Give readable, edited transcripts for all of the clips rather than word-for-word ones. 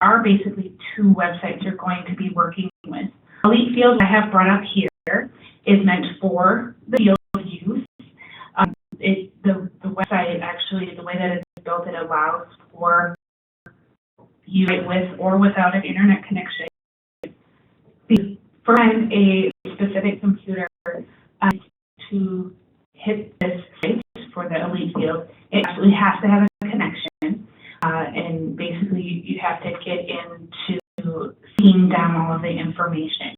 are basically two websites you're going to be working with. Elite Field I have brought up here is meant for the field use. The website actually, the way that it's built, it allows for you with or without an internet connection. For a specific computer to hit this site for the Elite Field, it actually has to have a connection, and basically you have to get into seeing down all of the information.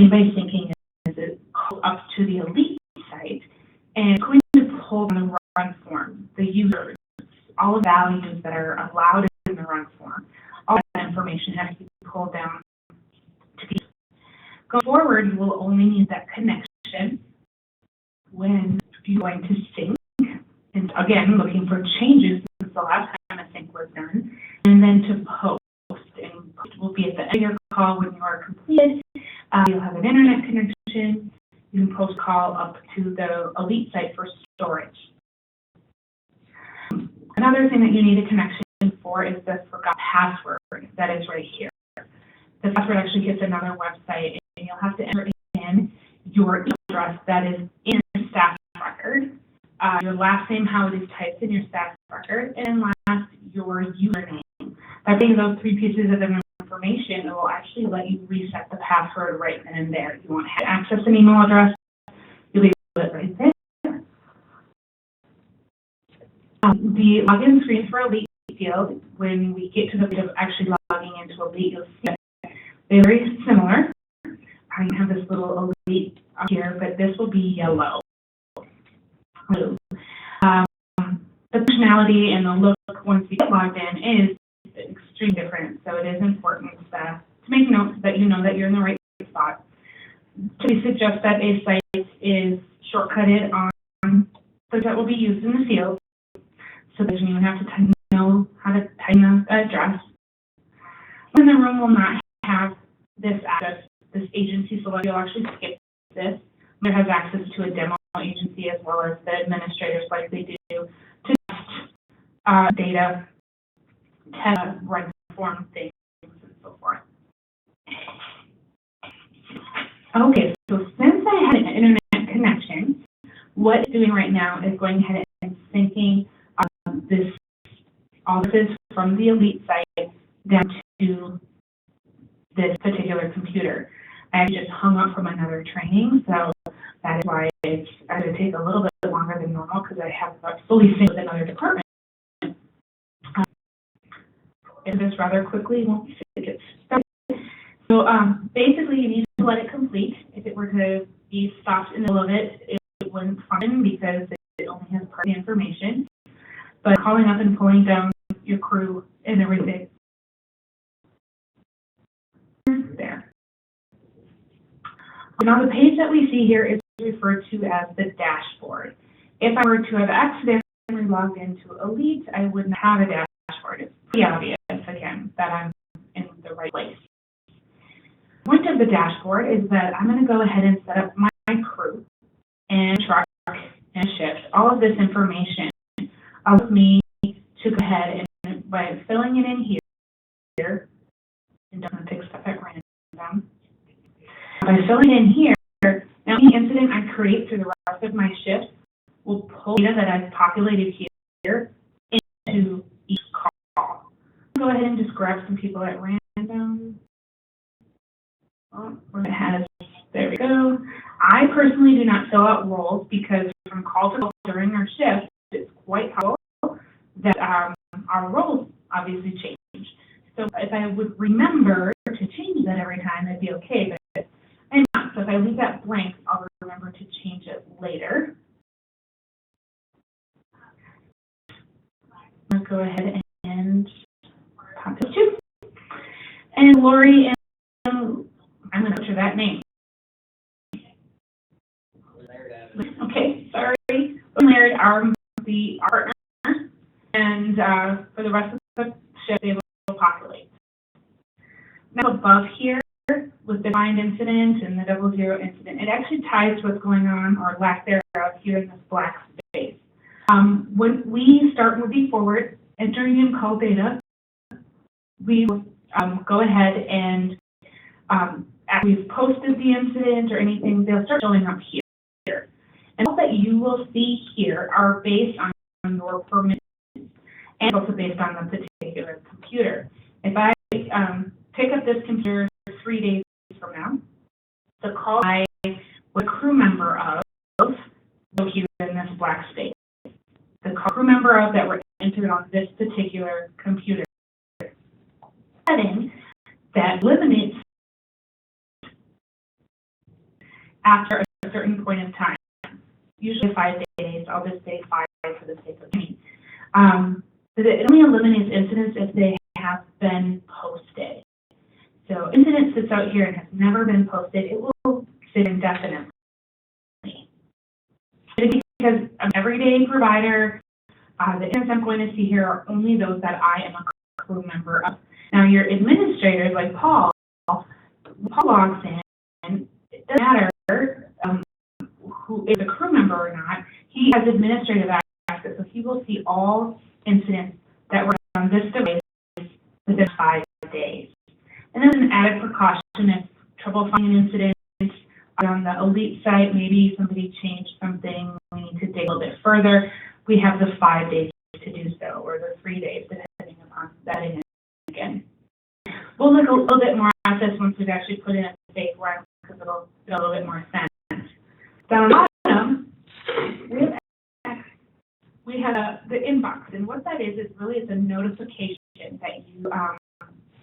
Anybody's thinking is it up to the Elite site, and it's going to pull down the run form, the users, all the values that are allowed in the run form. All that information has to be pulled down to people. Going forward, you will only need that connection when you're going to sync. And again, looking for changes since the last time a sync was done. And then to post. And post will be at the end of your call when you are completed. You'll have an internet connection. You can post call up to the Elite site for storage. Another thing that you need a connection for is the forgot password that is right here. The password actually gets another website, and you'll have to enter in your email address that is in your staff record, your last name, how it is typed in your staff record, and last, your username. By putting those three pieces of information, it will actually let you reset the password right then and there. You won't have to access an email address. You'll be able to do it right there. The login screen for Elite Field, when we get to the point of actually logging into Elite, you'll see that they're very similar. I have this little Elite up here, but this will be yellow. Blue. The functionality and the look once you get logged in is extremely different, so it is important to make note that you know that you're in the right spot. We suggest that a site is shortcutted on those that will be used in the field, so that you don't even have to know how to type in the address. And the room will not have this access, this agency select. You'll actually skip this. It has access to a demo agency as well as the administrators like they do to test data, test run form things, and so forth. Okay, so since I had an internet connection, what it's doing right now is going ahead and syncing all of this from the Elite site down to this particular computer. I just hung up from another training, so that is why it's going to take a little bit longer than normal because I have fully synced with another department. If this rather quickly, won't get started. So basically, you need to let it complete. If it were to be stopped in the middle of it, it wouldn't function because it only has part of the information. But calling up and pulling down your crew and everything. There. Now the page that we see here is referred to as the dashboard. If I were to have accidentally logged into Elite, I wouldn't have a dashboard. It's pretty obvious, again, that I'm in the right place. The point of the dashboard is that I'm going to go ahead and set up my crew and truck and shift. All of this information allows me to go ahead and by filling it in here, and don't pick stuff at random. By filling it in here, now any incident I create through the rest of my shift will pull data that I've populated here into each call. Go ahead and just grab some people at random. Where it has, there we go. I personally do not fill out roles because from call to call during our shift, it's quite possible that our roles obviously change. So if I would remember to change that every time, that'd be okay, but I'm not. So if I leave that blank, I'll remember to change it later. Let's go ahead and pop this too. And Lori, and I'm going to butcher that name. Okay, sorry. Larry are the partner, and for the rest of the shift, they will populate. Now above here, with the defined incident and the 00 incident, it actually ties what's going on, or lack thereof, here in this black space. When we start moving forward, entering in call data, we will go ahead and after we've posted the incident or anything, they'll start showing up here. And all that you will see here are based on your permits and also based on the particular computer. If I pick up this computer 3 days from now, the call I was a crew member of located in this black space. The crew member of that were entered on this particular computer setting that eliminates after a certain point of time, usually 5 days. I'll just say 5 for the sake of me. It only eliminates incidents if they have been posted. So incident sits out here and has never been posted, it will sit indefinitely. Because I'm an everyday provider, the incidents I'm going to see here are only those that I am a crew member of. Now your administrators, like Paul logs in, it doesn't matter who is a crew member or not, he has administrative access, so he will see all incidents that were on this device within 5 days. And then an added precaution, if trouble finding an incident on the Elite site, maybe somebody changed something, we need to dig a little bit further, we have the 5 days to do so, or the 3 days, depending upon setting it again. We'll look a little bit more at this once we've actually put in a safe one, because it'll get a little bit more sense. Down on the bottom, we have the inbox, and what that is really it's a notification that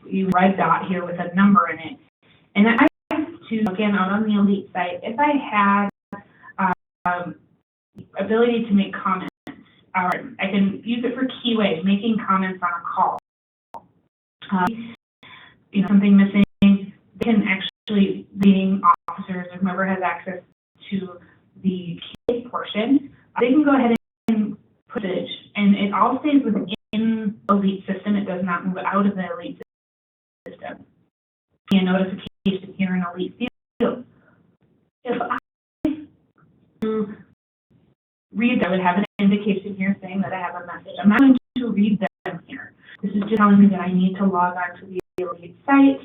you red dot here with a number in it. And I used to, again, out on the Elite site, if I had ability to make comments, or I can use it for keyways, making comments on a call. Something missing, they can actually, being officers or whoever has access to the key portion, they can go ahead and put it, and it all stays within the Elite system. It does not move out of the Elite system. A notification here in Elite field. If I read that, I would have an indication here saying that I have a message. I'm not going to read them here. This is just telling me that I need to log on to the Elite site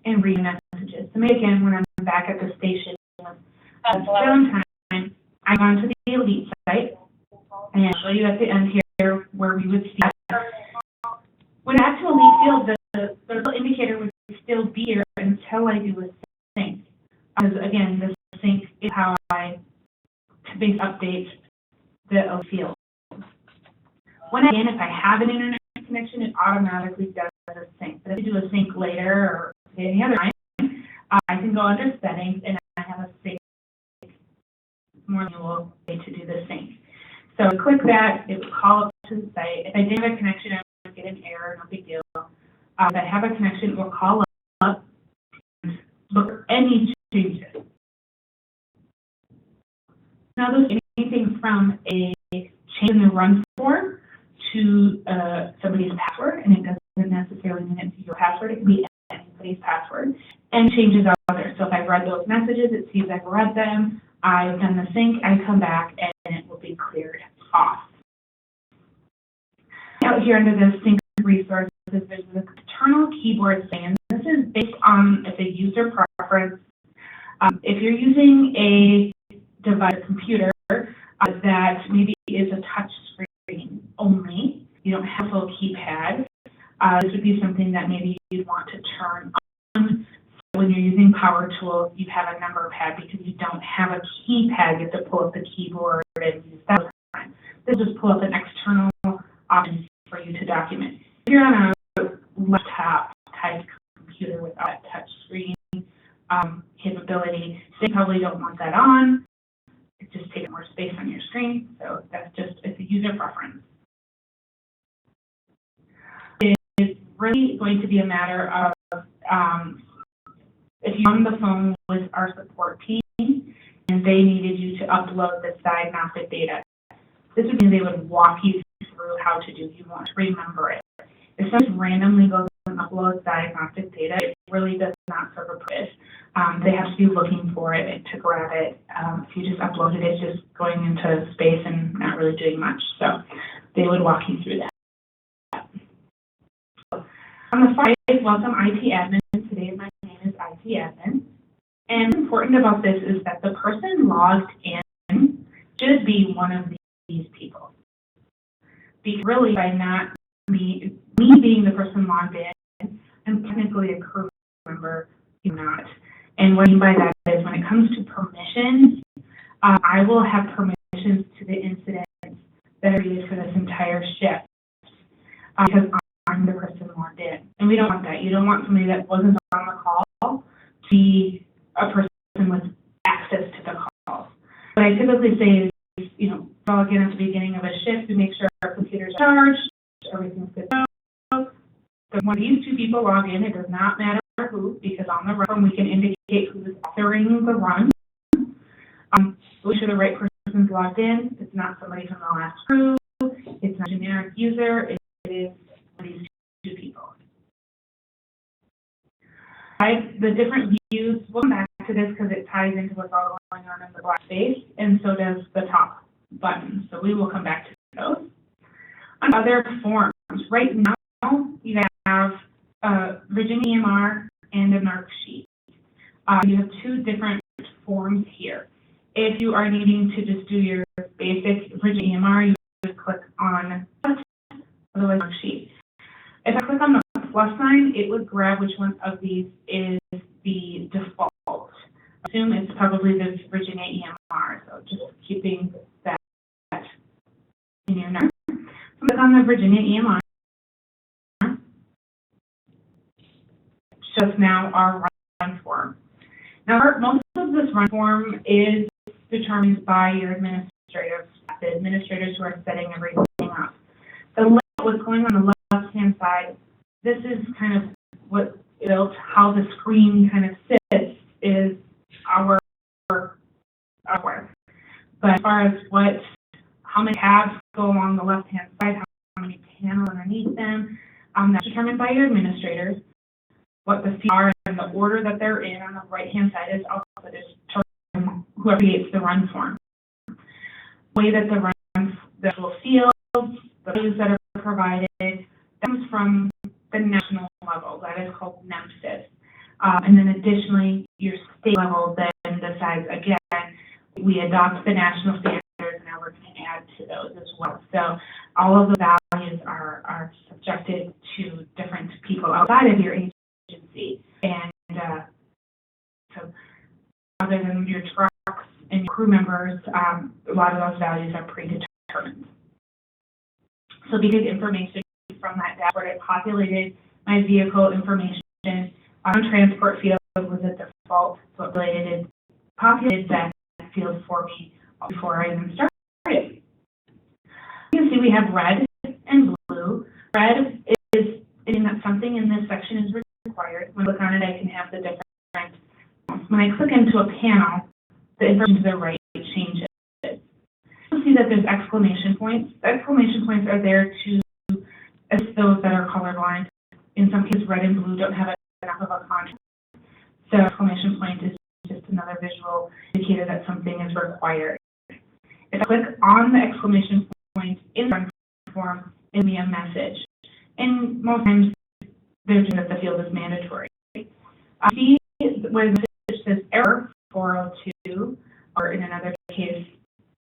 and read messages. So maybe again, when I'm back at the station with downtime, I go onto the Elite site, and I'll show you at the end here where we would see that. When I add to Elite field, the little indicator would still be here until I do a sync. Because again, the sync is how I base update the Elite field. Again, if I have an internet connection, it automatically does a sync. But if I do a sync later or any other time, I can go under settings and I have a sync. More manual way to do the sync. So I click that, it will call up to the site. If I didn't have a connection, I would get an error, no big deal. If I have a connection, it will call up and look for any changes. Now, there's anything from a change in the run form to somebody's password, and it doesn't necessarily mean it's your password, it can be anybody's password, and changes others. So if I've read those messages, it sees I've read them, I've done the sync, I come back, and it will be cleared off. Out here under the sync resources, there's the internal keyboard thing, and this is based on it's a user preference. If you're using a device, a computer, that maybe is a touch screen only, you don't have a full keypad, this would be something that maybe you'd want to turn on. When you're using Power Tools, you have a number pad because you don't have a keypad. You have to pull up the keyboard and use that time. This will just pull up an external option for you to document. If you're on a laptop type computer without touch screen capability, they probably don't want that on. It just takes more space on your screen, so that's just it's a user preference. It is really going to be a matter of if you're on the phone with our support team and they needed you to upload this diagnostic data, this would mean they would walk you through how to do. You want to remember it. If someone randomly goes and uploads diagnostic data, it really does not serve a purpose. They have to be looking for it to grab it. If you just upload it, it's just going into space and not really doing much. So they would walk you through that. On the far right, welcome IT admin. Today my name is IT admin. And what's important about this is that the person logged in should be one of these people. Because really, by not me being the person logged in, I'm technically a crew member, you're not. And what I mean by that is when it comes to permissions, I will have permissions to the incidents that are used for this entire shift because I'm the person logged in. And we don't want that. You don't want somebody that wasn't on the call to be a person with access to the calls. What I typically say is, log in at the beginning of a shift to make sure our computers are charged, everything's good to go. So when these two people log in, it does not matter who, because on the run we can indicate who is authoring the run. Make sure the right person's logged in. It's not somebody from the last crew. It's not a generic user. It is these two people. The different views, we'll come back to this because it ties into what's all going on in the black space, and so does the top button. So we will come back to those. On other forms, right now you have Virginia EMR and a NARC sheet. You have two different forms here. If you are needing to just do your basic Virginia EMR, you would click on otherwise NARC sheet. If I click on the plus sign, it would grab which one of these is the default. Assume it's probably the Virginia EMR, so just keeping that in your notes. So click on the Virginia EMR. Shows now our run form. Now, most of this run form is determined by your administrators, the administrators who are setting everything up. The layout, what's going on the left-hand side, this is kind of what built how the screen kind of sits is our work. But as far as how many tabs go along the left-hand side, how many panels underneath them, that's determined by your administrators. What the fields are and the order that they're in on the right-hand side is also determined whoever creates the run form. The way that the actual fields, the values that are provided, comes from the national level. That is called NEMSIS. And then additionally, your state level then decides, again, we adopt the national standards and now we're going to add to those as well. So all of the values are subjected to different people outside of your agency. And so other than your trucks and your crew members, a lot of those values are predetermined. So we get information from that dashboard. It populated my vehicle information. On transport field was a default, so it populated that field for me before I even started. You can see we have red and blue. Red is indicating that something in this section is required. When I click on it, I can have the different. When I click into a panel, the information to the right changes. You'll see that there's exclamation points. The exclamation points are there to assist those that are colorblind. In some cases, red and blue don't have enough of a contrast. So exclamation point is just another visual indicator that something is required. If I click on the exclamation point in the run form, it'll be a message. And most times, they're saying that the field is mandatory. See where the message says error 402, or in another case,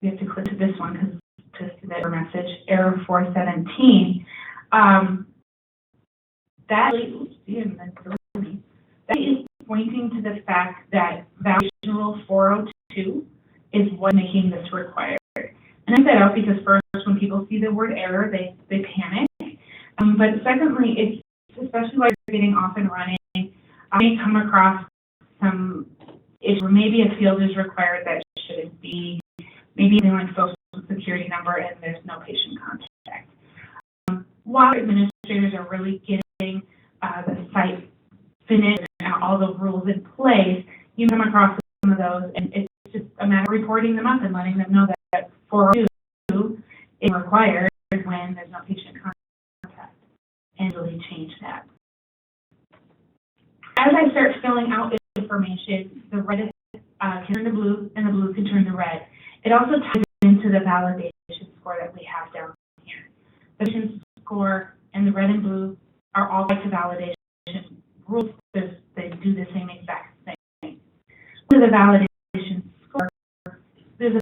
we have to click to this one to see that error message, error 417. That is pointing to the fact that validation rule 402 is what's making this required. And I point that out because first, when people see the word error, they panic. But secondly, it's especially while you're getting off and running, I may come across some issue where maybe a field is required that shouldn't be, maybe something like social security number and there's no patient contact. While administrators are really getting the site finished and all the rules in place, you come across some of those, and it's just a matter of reporting them up and letting them know that 402 is required when there's no patient contact, and really change that. As I start filling out information, the red can turn to blue, and the blue can turn to red. It also ties into the validation score that we have down here. The validation score and the red and blue are all back to validation rules. They do the same exact thing. For the validation score, there's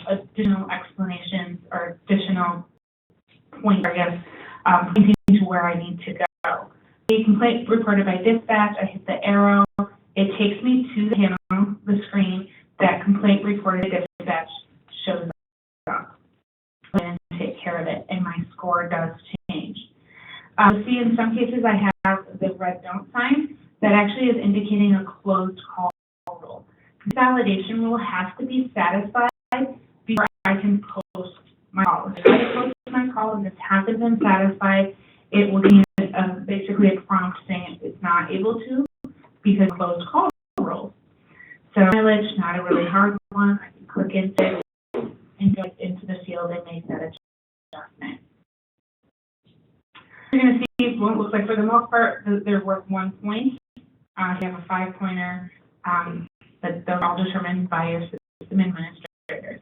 additional explanations or additional points, I guess, pointing to where I need to go. The complaint reported by dispatch, I hit the arrow. It takes me to the panel, the screen, that complaint reported by dispatch shows up. And take care of it, and my score does change. See, in some cases I have the red don't sign that actually is indicating a closed call rule. The validation rule has to be satisfied before I can post my call. If I post my call and this hasn't been satisfied, it will give me basically a prompt saying it's not able to because closed call rules. So mileage, not a really hard one. I can click into it and go into the field and make that adjustment. You're going to see what it looks like for the most part, they're worth 1 point. You have a 5-pointer, but those are all determined by your system administrators.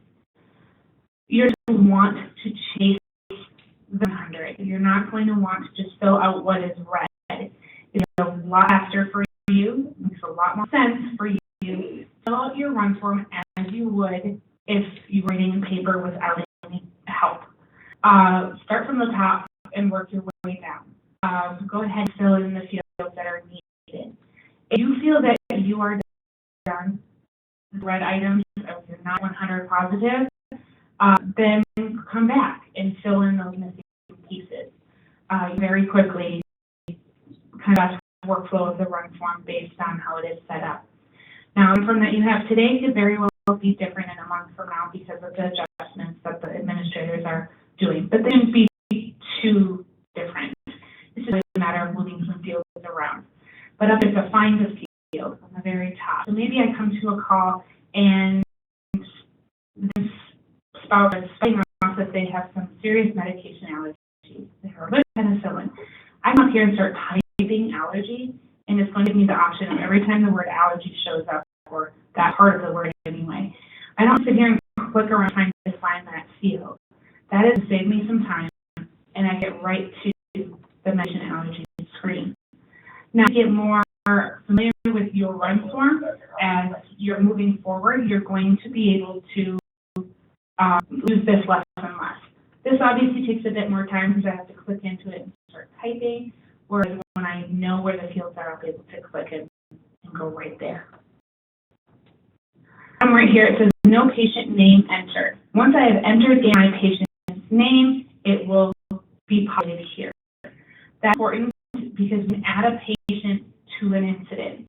You're going to want to chase the 100. You're not going to want to just fill out what is red. It's a lot faster for you. It makes a lot more sense for you to fill out your run form as you would if you were writing in paper without any help. Start from the top and work your way down. Go ahead and fill in the fields that are needed. If you feel that you are done with red items, if you're not 100 positive, then come back and fill in those missing pieces. Very quickly, kind of workflow of the run form based on how it is set up. Now, the form that you have today could very well be different in a month from now because of the adjustments that the administrators are doing, but they shouldn't be too different. It's just a matter of moving some fields around. But up there's a find a field on the very top. So maybe I come to a call and this spouse is spouting off that they have some serious medication allergies. They are allergic to penicillin. I come up here and start typing allergy, and it's going to give me the option of every time the word allergy shows up, or that part of the word anyway. I don't sit here and click around trying to find that field. That is to save me some time, and I get right to the medication allergy screen. Now, to get more familiar with your run form as you're moving forward, you're going to be able to use this less and less. This obviously takes a bit more time because I have to click into it and start typing, whereas when I know where the fields are, I'll be able to click it and go right there. I'm right here. It says no patient name entered. Once I have entered in my patient's name, it will be populated here. That's important because we can add a patient to an incident.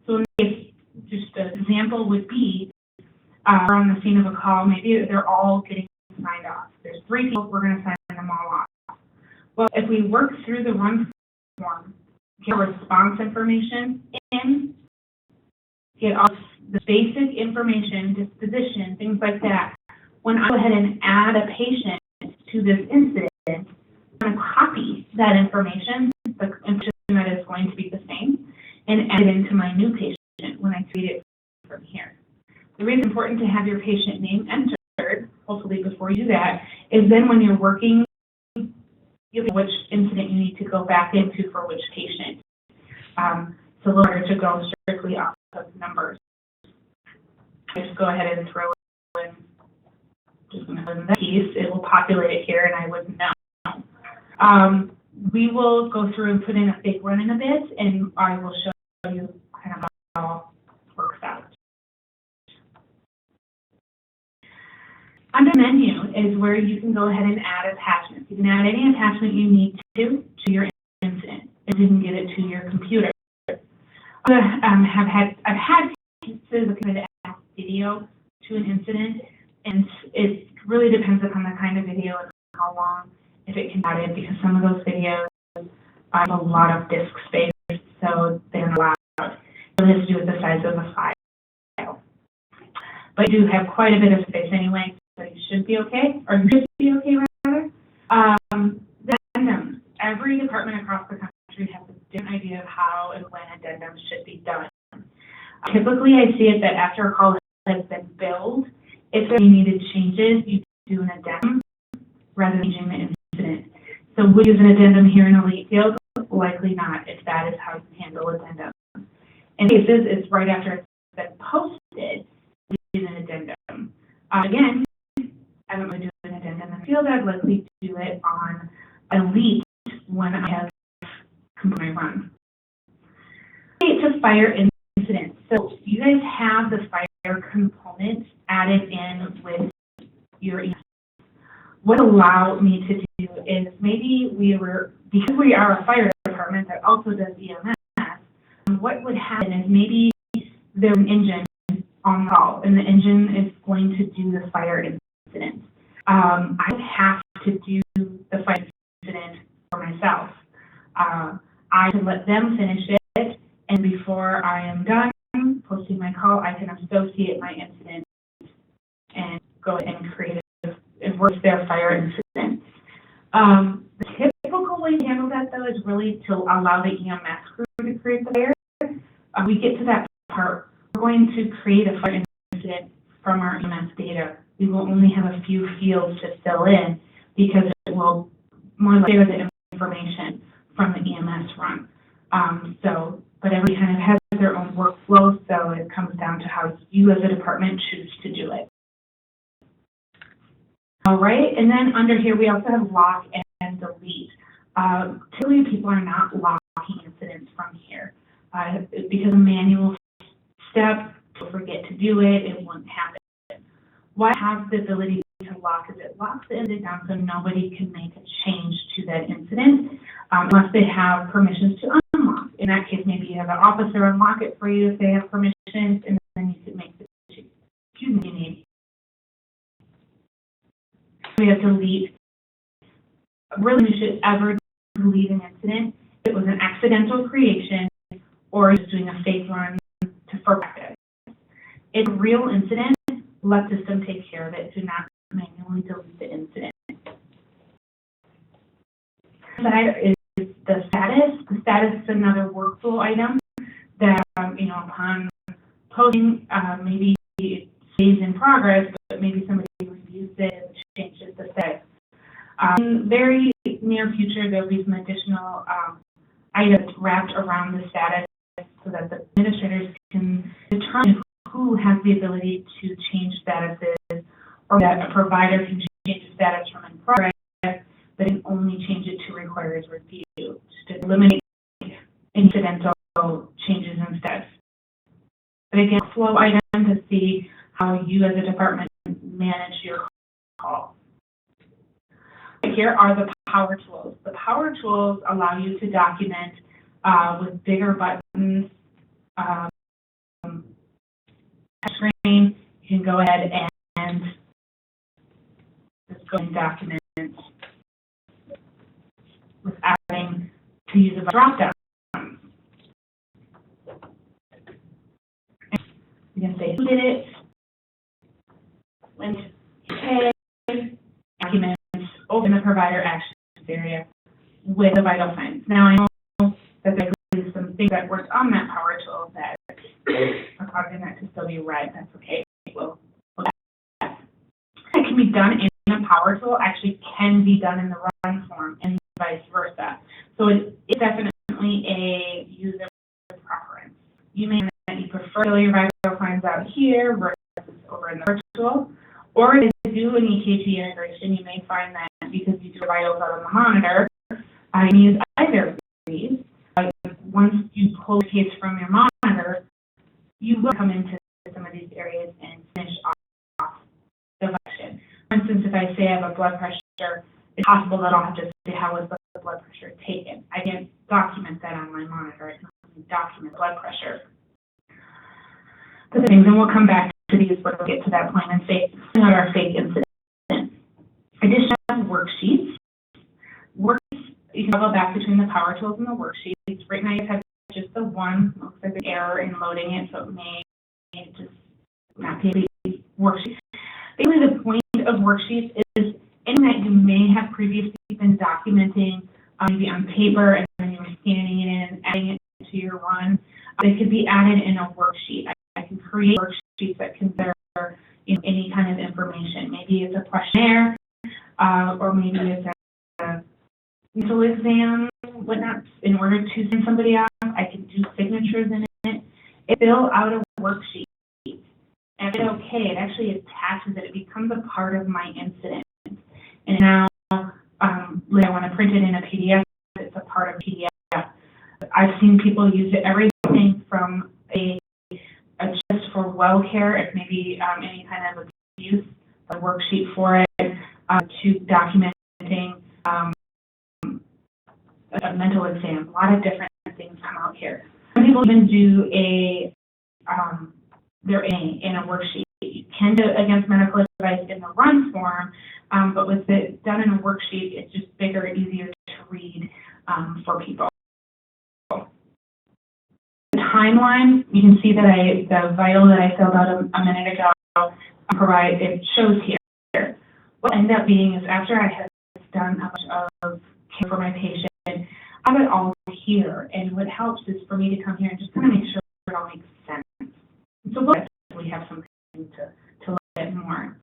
So in this case, just an example would be we're on the scene of a call. Maybe they're all getting signed off. There's 3 people. We're going to sign them all off. Well, if we work through the run form, get response information in, get all the basic information, disposition, things like that. When I go ahead and add a patient to this incident, I'm going to copy that information, the information that is going to be the same, and add it into my new patient when I create it from here. The reason it's important to have your patient name entered, hopefully before you do that, is then when you're working, you know which incident you need to go back into for which patient. It's a little harder to go strictly off of numbers. Just go ahead and throw in, just going to put in that piece, it will populate it here and I wouldn't know. We will go through and put in a fake run in a bit, and I will show you kind of how it works out. Under menu is where you can go ahead and add attachments. You can add any attachment you need to your incident, if you can get it to your computer. I've had cases of kind of add video to an incident, and it really depends upon the kind of video and how long, if it can be added, because some of those videos have a lot of disk space, so they're not allowed. It has to do with the size of the file. But you do have quite a bit of space anyway, so you should be okay, or you should be okay rather. The addendums. Every department across the country has a different idea of how and when addendums should be done. Typically, I see it that after a call has been billed, if there are needed changes, you do an addendum rather than changing the incident. So would you use an addendum here in a late field? Likely not, if that is how you handle addendum. In cases, it's right after it's been posted, we use an addendum. Again, I don't really do an addendum in the field. I'd likely do it on elite when I have completed my run. To fire incidents. So you guys have the fire component added in with your EMS. What allowed me to do is maybe because we are a fire department that also does EMS, what would happen is maybe there's an engine on call and the engine is going to do the fire incident. I have to do the fire incident for myself. I can let them finish it, and before I am done posting my call, I can associate my incident and go and create their fire incident. The typical way to handle that, though, is really to allow the EMS crew to create the fire. We get to that part, we're going to create a fire incident from our EMS data. We will only have a few fields to fill in because it will more likely share the information from the EMS run. But everybody kind of has their own workflow, so it comes down to how you as a department choose to do it. All right, and then under here we also have lock and delete. Typically people are not locking incidents from here because a manual step, you'll forget to do it, it won't happen. Why I have the ability to lock is it locks the incident down so nobody can make a change to that incident unless they have permissions to unlock. In that case, maybe you have an officer unlock it for you if they have permissions, and then you can make the change you need. We have to delete. Really, you should ever delete an incident if it was an accidental creation or just doing a fake run for practice. If a real incident, let the system take care of it. Do not manually delete the incident. That is the status. The status is another workflow item that, upon posting, maybe it stays in progress, but maybe somebody reviews it and changes the status. In very near future, there'll be some additional items wrapped around the status so that the administrators can determine who has the ability to change statuses, or that a provider can change the status from in progress, but can only change it to requires review, just to eliminate incidental changes in status. But again, flow item to see how you as a department manage your call. Here are the power tools. The power tools allow you to document with bigger buttons, screen. You can go ahead and just go and document without having to use a drop down. You can say who did it, when okay, documents over in the provider actions area with the vital signs. Now I know that there's some things that worked on that power tool that are causing that to still be red. That's okay. We'll that can be done in a power tool actually can be done in the run form and vice versa. So it is definitely a user preference. You may know that you prefer to your vital signs out here versus over in the virtual, or if you do an EKG integration, you may find that because you do vitals out on the monitor, you can use either of these. Once you pull the case from your monitor, you will come into some of these areas and finish off the function. For instance, if I say I have a blood pressure, it's possible that I'll have to say how was the blood pressure taken. I can't document that on my monitor. I can only document blood pressure. The things, and we'll come back to these when we get to that point and say not our fake incident. Additional worksheets. You can go back between the power tools and the worksheets. Right now you have just the one. Looks like an error in loading it, so it may just not be a worksheet. Basically, the point of worksheets is anything that you may have previously been documenting, maybe on paper, and then you were scanning it in and adding it to your run. It could be added in a worksheet. I can create worksheets that consider any kind of information. Maybe it's a questionnaire, or maybe it's mental exam, whatnot, in order to send somebody off. I can do signatures in it. It fill out a worksheet. And if it's okay, it actually attaches it. It becomes a part of my incident. And now, when I want to print it in a PDF, it's a part of PDF. I've seen people use it, everything from a just for well care, if maybe any kind of abuse, a worksheet for it, to documenting a mental exam. A lot of different things come out here. Some people even do their in a worksheet. You can do it against medical advice in the run form, but with it done in a worksheet, it's just bigger and easier to read for people. The timeline, you can see that the vital that I filled out a minute ago, it shows here. What will end up being is after I have done a bunch of care for my patient, I have it all here, and what helps is for me to come here and just kind of make sure it all makes sense. So we have something to look at more.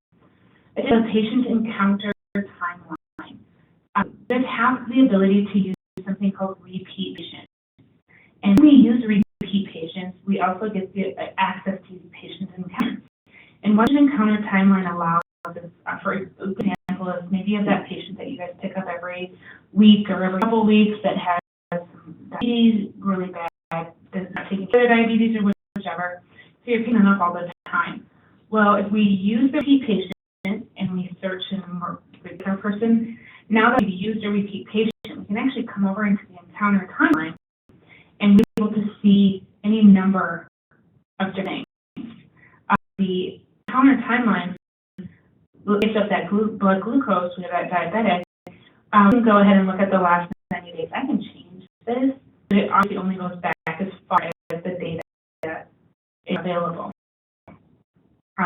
It's a patient encounter timeline. This has the ability to use something called repeat patient. And when we use repeat patients, we also get the access to these patient encounters. And what an encounter timeline allows is, for example, is maybe you have that patient that you guys pick up every week or every couple weeks that has some diabetes, really bad, that's not taking care of diabetes or whichever. So you're picking them up all the time. Well, if we use the repeat patient and we search in a regular person, now that we've used a repeat patient, we can actually come over into the encounter timeline and be able to see any number of different things. The encounter timeline based up that blood glucose, we have that diabetic. We can go ahead and look at the last 90 days. I can change this, but it obviously only goes back as far as the data is available.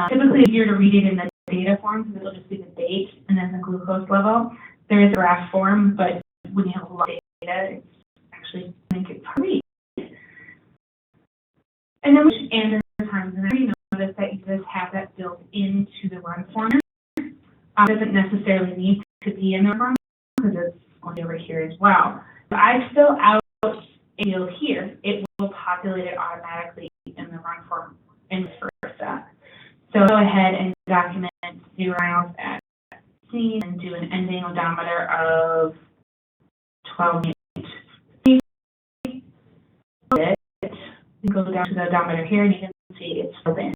Typically, if you're to read it in the data form, it'll just be the date and then the glucose level. There is a graph form, but when you have a lot of data, it's actually make it hard to read. And then we and the times, and I already notice that you just have that built into the run form. It doesn't necessarily need to be in the run because it's only over here as well. If I fill out a field here, it will populate it automatically in the run form and vice versa. So go ahead and document 0 miles at scene and do an ending odometer of 12 minutes. You go down to the odometer here and you can see it's filled in.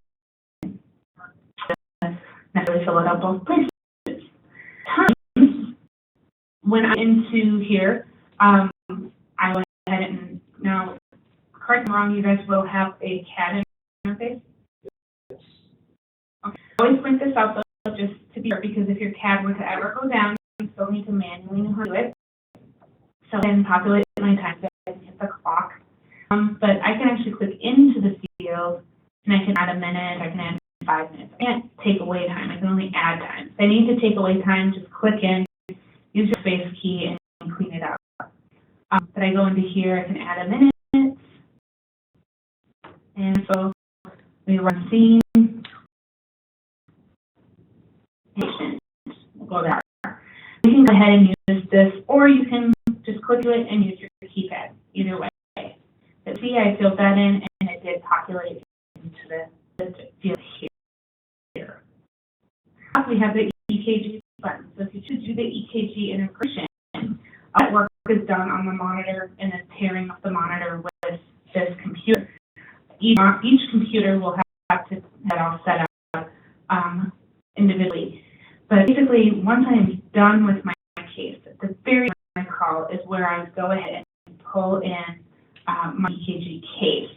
Naturally fill it out both places. When I'm into here, I went ahead and, now, correct me wrong, you guys will have a CAD interface? Okay. Always print this out though, just to be sure, because if your CAD were to ever go down, you still need to manually know how to do it. So then populate my time, so I can hit the clock. But I can actually click into the field, and I can add a minute, I can add 5 minutes. I can't take away time, I can only add time. If I need to take away time, just click in, use your space key, and clean it up. But I go into here, I can add a minute, and so we run scene, patient, we'll go there. You can go ahead and use this, or you can just click it and use your keypad, either way. But see, I filled that in, and it did populate into the field here. We have the EKG button. So if you choose to do the EKG integration, that work is done on the monitor and then pairing up the monitor with this computer. Each computer will have to have that all set up individually. But basically, once I'm done with my case, the very end of my call is where I go ahead and pull in my EKG case.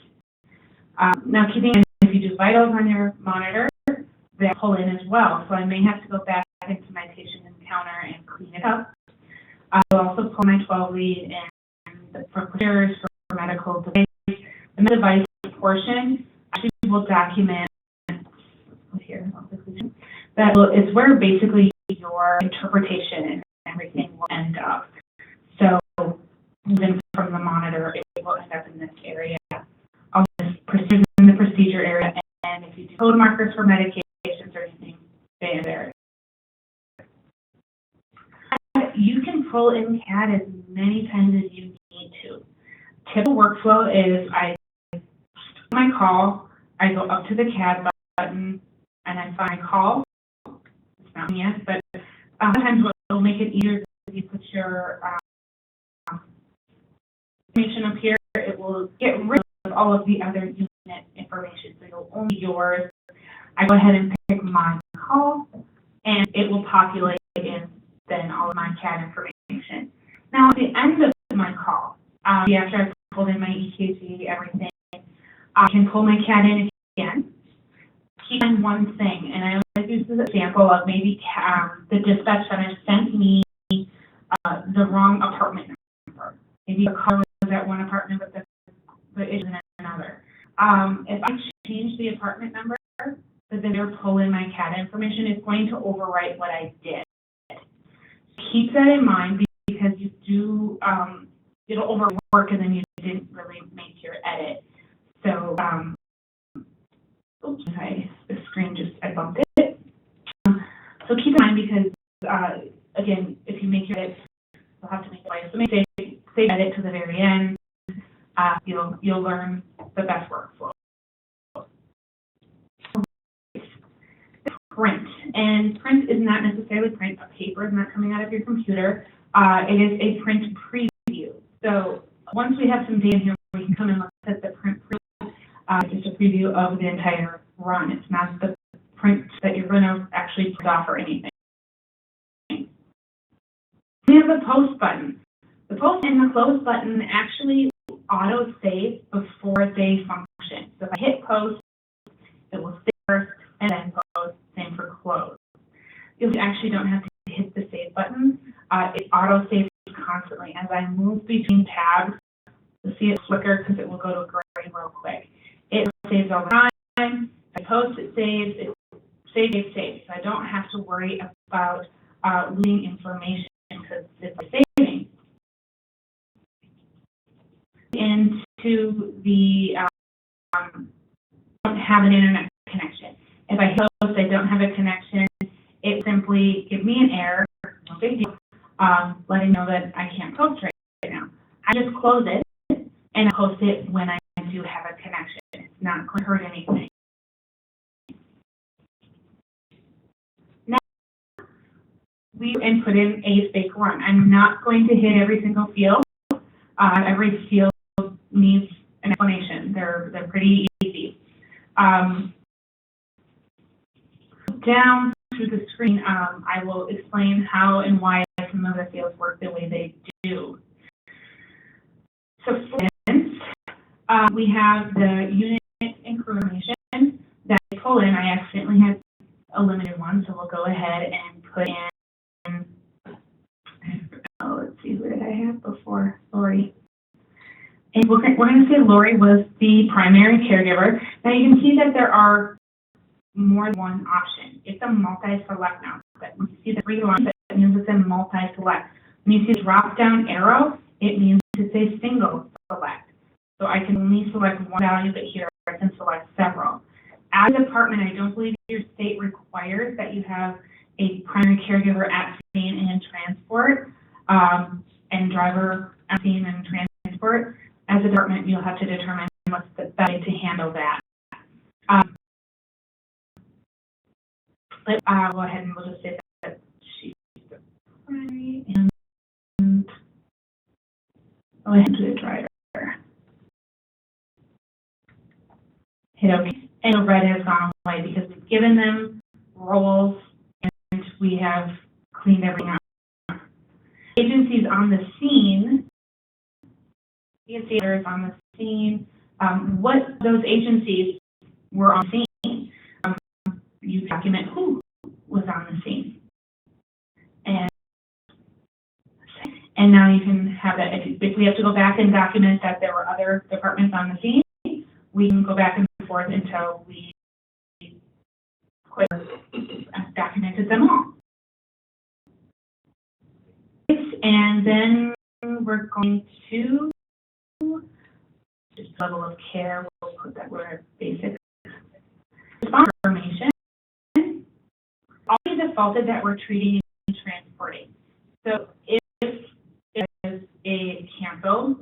Now, keeping in mind, if you do vitals on your monitor, they pull in as well. So I may have to go back into my patient encounter and clean it up. I will also pull my 12 lead and for procedures, for medical device. The device portion actually will document here. That is where basically your interpretation and everything will end up. So then from the monitor, it will end up in this area. All this procedures in the procedure area, and if you do code markers for medications or anything, they are there. You can pull in CAD as many workflow is I my call, I go up to the CAD button, and I find my call. It's not yet, but sometimes what will make it easier is if you put your information up here, it will get rid of all of the other unit information. So you'll only yours. I go ahead and pick my call, and it will populate in then all of my CAD information. Now at the end of my call, after I've pulled in my EKG, everything, I can pull my CAD in again. Keep in one thing, and I always use this example of maybe the dispatch center sent me the wrong apartment number. Maybe the car was at one apartment, but it is in another. If I change the apartment number, the vendor pull in my CAD information, it's going to overwrite what I did. Keep that in mind because you do, it'll overwork and then you didn't really make your edit. So, oops, the screen just, I bumped it. So keep in mind because, again, if you make your edit, you'll have to make it twice. So save edit to the very end. You'll learn the best workflow. Print, and print is not necessarily print. A paper is not coming out of your computer. It is a print preview. So once we have some data here, we can come and look at the print preview. It's just a preview of the entire run. It's not the print that you're going to actually print off or anything. We have the post button. The post and the close button actually auto save before they function. So if I hit post, it will save first and then post. Same for close. You actually don't have to hit the save button. It auto saves constantly. As I move between tabs, you'll see it flicker because it will go to gray real quick. It saves all the time. If I post, it saves. It saves. So I don't have to worry about losing information because it's saving. Into the don't have an internet connection. If I hit post, I don't have a connection. It simply give me an error, no big deal, letting know that I can't post right now. I just close it and I post it when I do have a connection. It's not going to hurt anything. Now, we input in a fake run. I'm not going to hit every single field. Every field needs an explanation. They're pretty easy. Down through the screen, I will explain how and why some of the fields work the way they do. So for instance, we have the unit and crew information that I pull in. I accidentally had a limited one, so we'll go ahead and put in, let's see, who did I have before? Lori. And we're going to say Lori was the primary caregiver. Now you can see that there are more than one option. It's a multi-select now. But when you see the three lines, that means it's a multi-select. When you see the drop-down arrow, it means it's a single select. So I can only select one value, but here I can select several. As a department, I don't believe your state requires that you have a primary caregiver at scene and transport, and driver at scene and transport. As a department, you'll have to determine what's the best way to handle that. Let's go ahead and we'll just say that she's the primary and go ahead and do the driver. Hit OK. And the red has gone away because we've given them roles and we have cleaned everything up. Agencies on the scene, you can see there's on the scene, what those agencies were on the scene. You document who was on the scene. And now you can have that. If we have to go back and document that there were other departments on the scene, we can go back and forth until we documented them all. And then we're going to just level of care. We'll put that word basic. Response information. Always defaulted that we're treating and transporting. So if there's a cancel,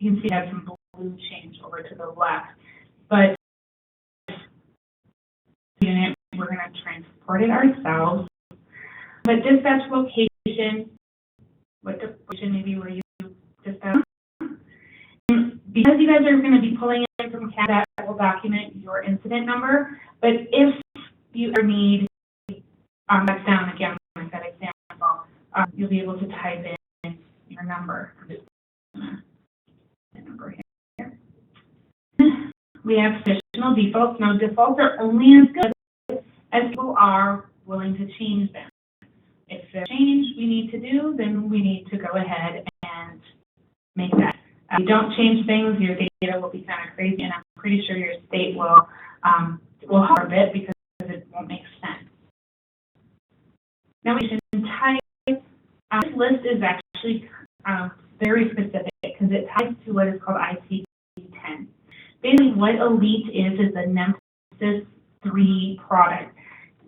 you can see I have some blue change over to the left. But unit, we're going to transport it ourselves. But dispatch location, what location maybe where you dispatch. Because you guys are going to be pulling in from CAD, that will document your incident number. But if you ever need, that's down again, like that example, you'll be able to type in your number. I'm just going to number here. We have traditional defaults. Now, defaults are only as good as people are willing to change them. If there's change we need to do, then we need to go ahead and make that. If you don't change things, your data will be kind of crazy, and I'm pretty sure your state will hurt a bit because it won't make sense. Now we can type. This list is actually very specific because it ties to what is called ICD-10. Basically, what ELITE is the NEMSIS 3 product.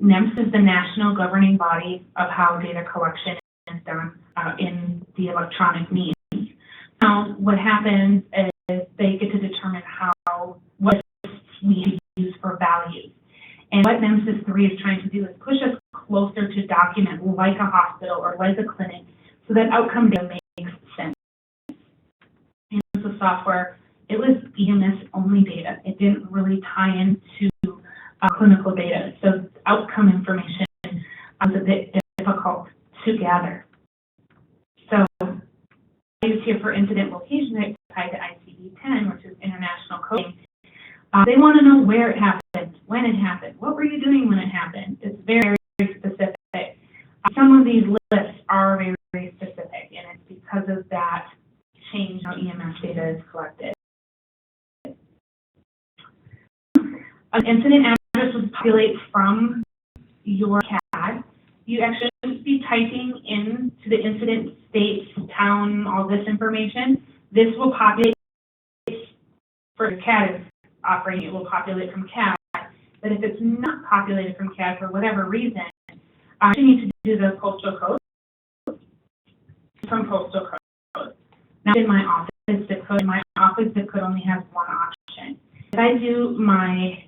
NEMS is the national governing body of how data collection is done in the electronic means. Now, what happens is they get to determine what we use for values. And what NEMSIS 3 is trying to do is push us closer to document like a hospital or like a clinic so that outcome data makes sense. And the software, it was EMS only data. It didn't really tie into clinical data. So outcome information was a bit difficult to gather. So used here for incident location, it's tied to ICD-10, which is international coding. They want to know where it happened, when it happened, what were you doing when it happened. It's very, very specific. Some of these lists are very, very specific, and it's because of that change how EMS data is collected. An incident address would populate from your CAD. You actually should be typing into the incident, state, town, all this information. This will populate for your CAD is operating. It will populate from CAD. But if it's not populated from CAD for whatever reason, you need to do the postal code from postal code. Now in my office zip code, only has one option. If I do my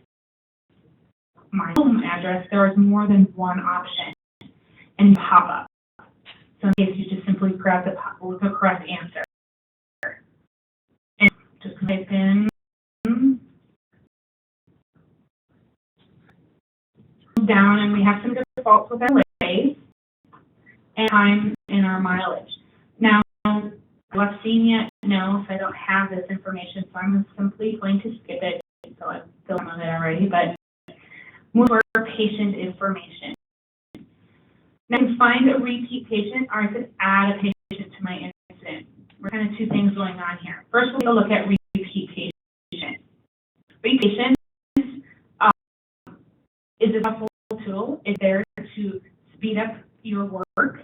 home address, there is more than one option, and you pop up. So in case you just simply grab the correct answer. And just type in down, and we have some defaults with our ways and time in our mileage. Now, what's seen yet? No, so I don't have this information, so I'm simply going to skip it. So I've filled in it already, but move for patient information. Now I can find a repeat patient, or I could add a patient to my incident. We're kind of two things going on here. First, we'll look at repeat patient. Repeat patient is a helpful tool. It's there to speed up your work. If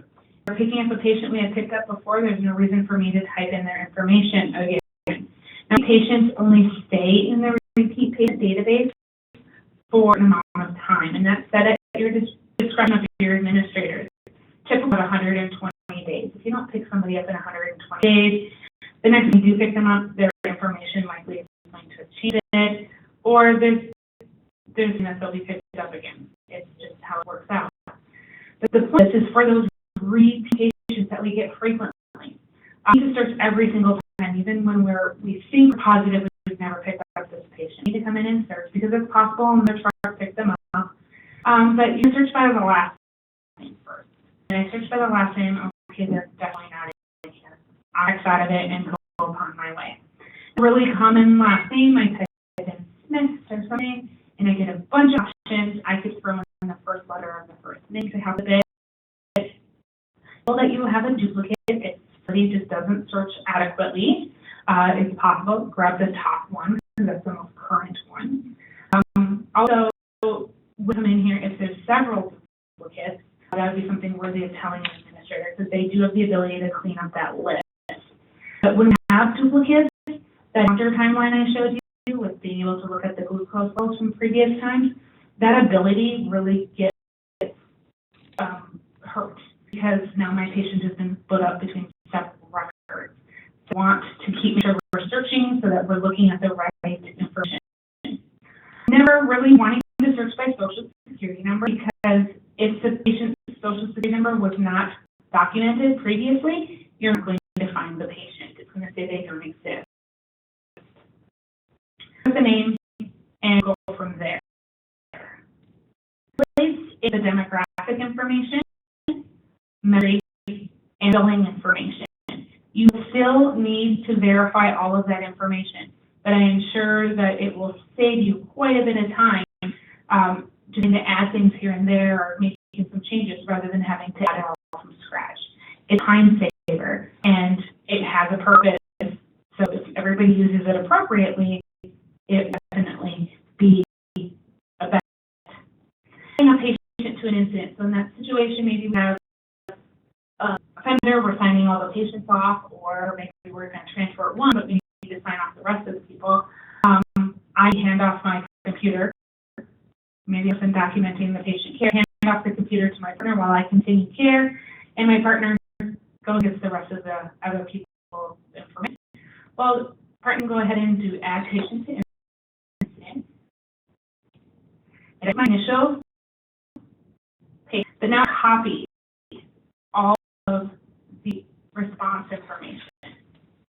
we're picking up a patient we had picked up before, there's no reason for me to type in their information again. Now, patients only stay in the repeat patient database for an amount of time, and that's set at your discretion of your administrators. Typically about 120 days. If you don't pick somebody up in 120 days, the next time you do pick them up, their information likely is going to change it, or there's that they'll be picked up again. It's just how it works out. But the point is for those repeat patients that we get frequently. We need to search every single time, even when we think positively we've never picked up this patient. You need to come in and search because it's possible and they're trying to pick them up. But you search by the last name first. And I search by the last name, okay, they're definitely not in here. I X out of it and go upon my way. A really common last name, I type in Smith or something, and I get a bunch of options. I could throw in the first letter of the first name to help a bit. So that you have a duplicate, if somebody just doesn't search adequately, it's possible. Grab the top one, because that's the most current one. Also, we'll come in here if there's several duplicates. That would be something worthy of telling the administrator, because they do have the ability to clean up that list. But when we have duplicates, that counter timeline I showed you with being able to look at the glucose levels from previous times, that ability really gets hurt, because now my patient has been split up between several records. So I want to keep sure we're searching we're looking at the right information. Never really wanting to search by social security number, because if the patient's social security number was not documented previously, you're not going to find the patient. It's going to say they don't exist. Put the name and go from there. Place is the demographic information, memory, and billing information. You still need to verify all of that information, but I am sure that it will save you quite a bit of time just to add things here and there or making some changes rather than having to add it all from scratch. It's time saver, and it has a purpose. So if everybody uses it appropriately, it will definitely be a benefit. Adding a patient to an incident. So in that situation, maybe we have a offender, we're signing all the patients off, or maybe we're going to transfer one, but we need to sign off the rest of the people. I hand off my computer. Maybe I've been documenting the patient care, hand off the computer to my partner while I continue care, and my partner goes and gets the rest of the other people's information. Well, partner can go ahead and do add patient to incident. Edit my initial page, but now copy all of the response information.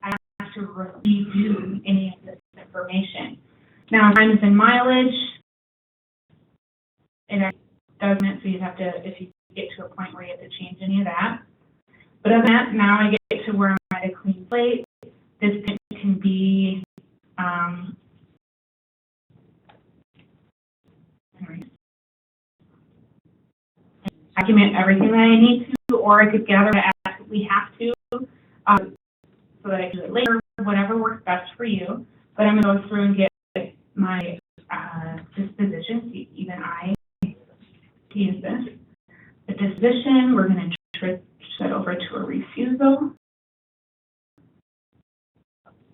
I have to redo any of this information. Now, time is in mileage, and it doesn't, so you have to, if you get to a point where you have to change any of that. But other than that, now I get to where I'm at a clean slate. This can be document everything that I need to, or I could gather what I absolutely have to, so that I can do it later, whatever works best for you. But I'm going to go through and get my dispositions. Even I use this. The disposition, we're going to switch that over to a refusal.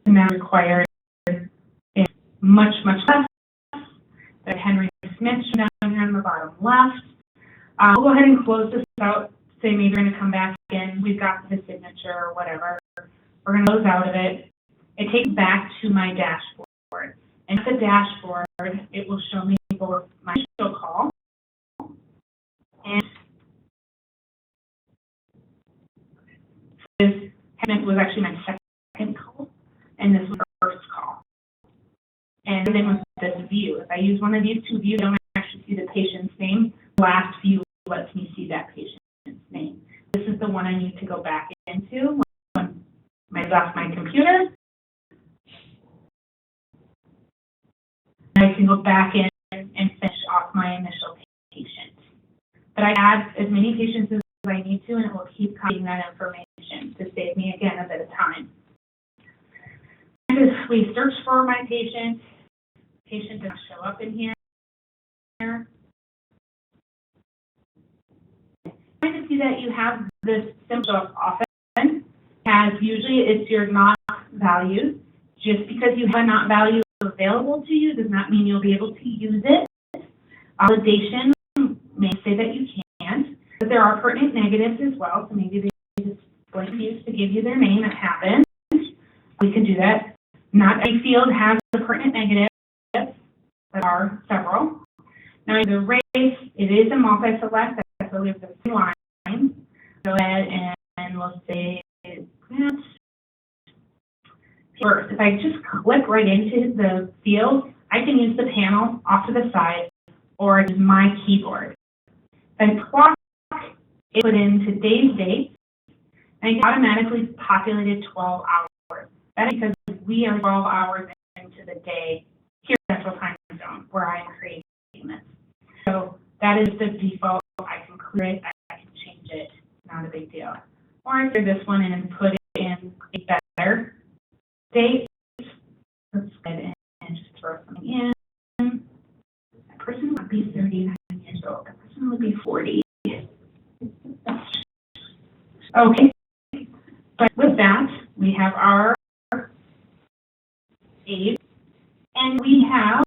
And that required is much, much less. That Henry Smith down here on the bottom left. We'll go ahead and close this out. Say maybe we're going to come back in. We've got his signature or whatever. We're going to close out of it. It takes back to my dashboard. And at the dashboard, it will show me both my initial call and this was actually my second call, and this was the first call. And then with this view, if I use one of these two views, I don't actually see the patient's name. The last view lets me see that patient's name. This is the one I need to go back into when I off my computer. I can go back in and finish off my initial patient. But I add as many patients as I need to, and it will keep copying that information to save me, again, a bit of time. And if we search for my patient doesn't show up in here. Trying to see that you have this symbol up often, as usually it's your not valued. Just because you have a not value available to you does not mean you'll be able to use it. Validation may say that you can't, but there are pertinent negatives as well, so maybe they just blank use to give you their name. It happens. We can do that. Not every field has a pertinent negative. There are several. Now, the race, it is a multi-select, so we have the three lines. Go ahead and we'll say that. First, if I just click right into the field, I can use the panel off to the side, or use my keyboard. And clock is put in today's date, and it automatically populated 12 hours. That is because we are 12 hours into the day here in Central Time Zone, where I am creating this. So that is the default. I can clear it, I can change it, not a big deal. Or I clear this one and put it in a better date. Let's go ahead and just throw something in. That person would be 39 years old. That person would be 40. Okay. But with that, we have our aid, and we have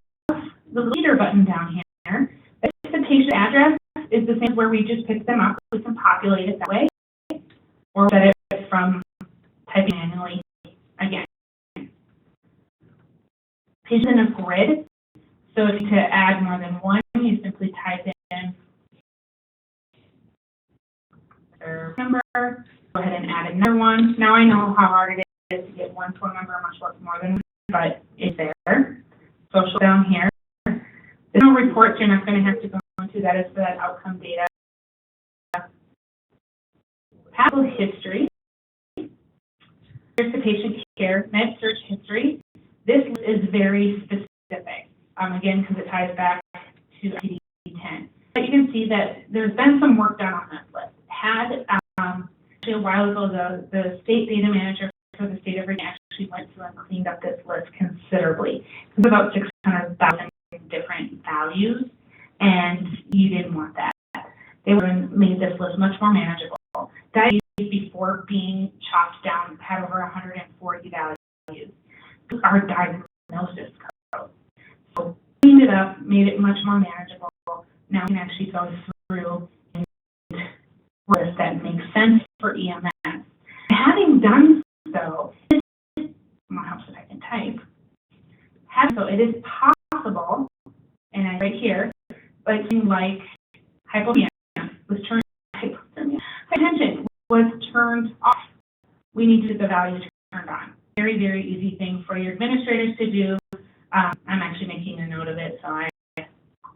the leader button down here. If the patient address is the same as where we just picked them up, we can populate it that way, or set it from typing manually again. It's in a grid, so if you to add more than one, you simply type in their number, go ahead and add another one. Now I know how hard it is to get one phone number, much less more than one, but it's there. Social down here. There's no reports you're not going to have to go into. That is for that outcome data. Medical history. Here's the patient care, med search history. This is very specific, again, because it ties back to ICD-10. But you can see that there's been some work done on this list. Actually a while ago, the state data manager for the state of Virginia actually went through and cleaned up this list considerably. It's about 600,000 different values, and you didn't want that. They made this list much more manageable. Diabetes before being chopped down had over 140 values. Our diagnosis code. So cleaned it up, made it much more manageable. Now we can actually go through and list that makes sense for EMS. And having done so, helps if I can type. It is possible, and I right here, but something like hypothermia was turned hypothermia. Hypertension was turned off. We need to get the values turned on. Very, very easy thing for your administrators to do. I'm actually making a note of it, so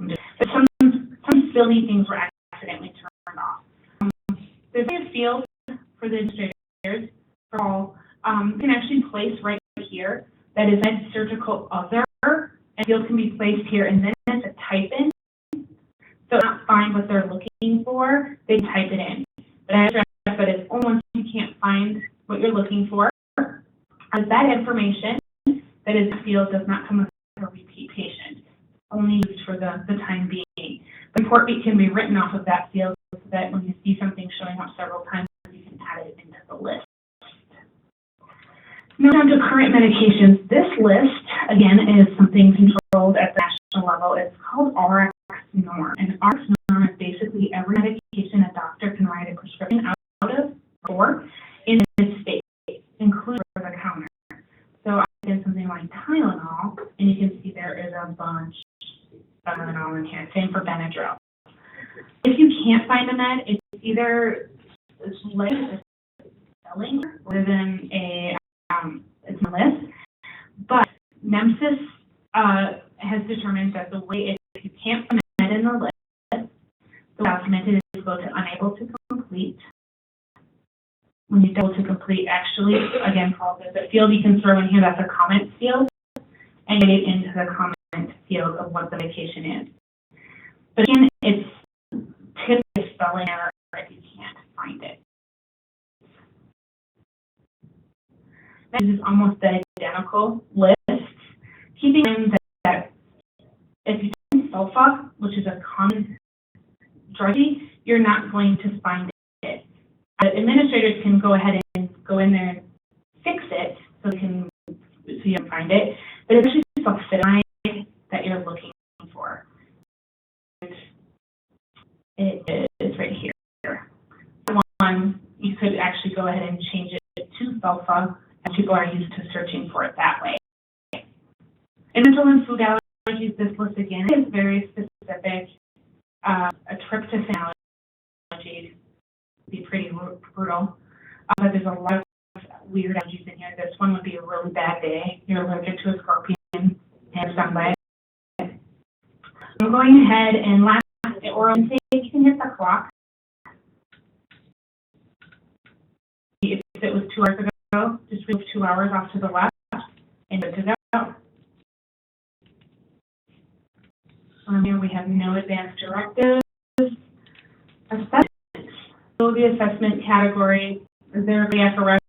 but some silly things were accidentally turned off. There's a field for the administrators for all. You can actually place right here that is med surgical other, and field can be placed here, and then it's a type in. So not find what they're looking for, they type it in. But I stress that it's only once you can't find what you're looking for, as that information that is the field does not come with a repeat patient, only used for the time being. The report can be written off of that field so that when you see something showing up several times, you can add it into the list. Now down to current medications. This list, again, is something controlled at the national level. It's called RX norm. And RX norm is basically every medication a doctor can write a prescription out of for in this state, including over the counter. So I did something like Tylenol, and you can see there is a bunch of Tylenol in here. Same for Benadryl. If you can't find a med, it's either selling rather than it's a list. But NEMSIS has determined that the way if you can't find a med in the list, the documented is go to unable to complete. When you go to complete, actually, again, called as a field, you can throw in here, that's a comment field, and get it into the comment field of what the medication is. But again, it's typically a spelling error if you can't find it. This is almost the identical list. Keeping in mind that if you type in sulfa, which is a common drug, you're not going to find it. Administrators can go ahead and go in there and fix it so you can find it, but it's actually sulfidamide that you're looking for. It is right here. One, you could actually go ahead and change it to sulfa, and people are used to searching for it that way. In mental and food allergies, this list again is very specific. A tryptophan allergy would be pretty brutal, but there's a lot of weird allergies in here. This one would be a really bad day. You're allergic to a scorpion and sunlight. I'm going ahead and last oral intake, you can hit the clock. If it was 2 hours ago, just move 2 hours off to the left and good to go. Here we have no advanced directives. Assessments. So the assessment category, is there a cardiac arrest?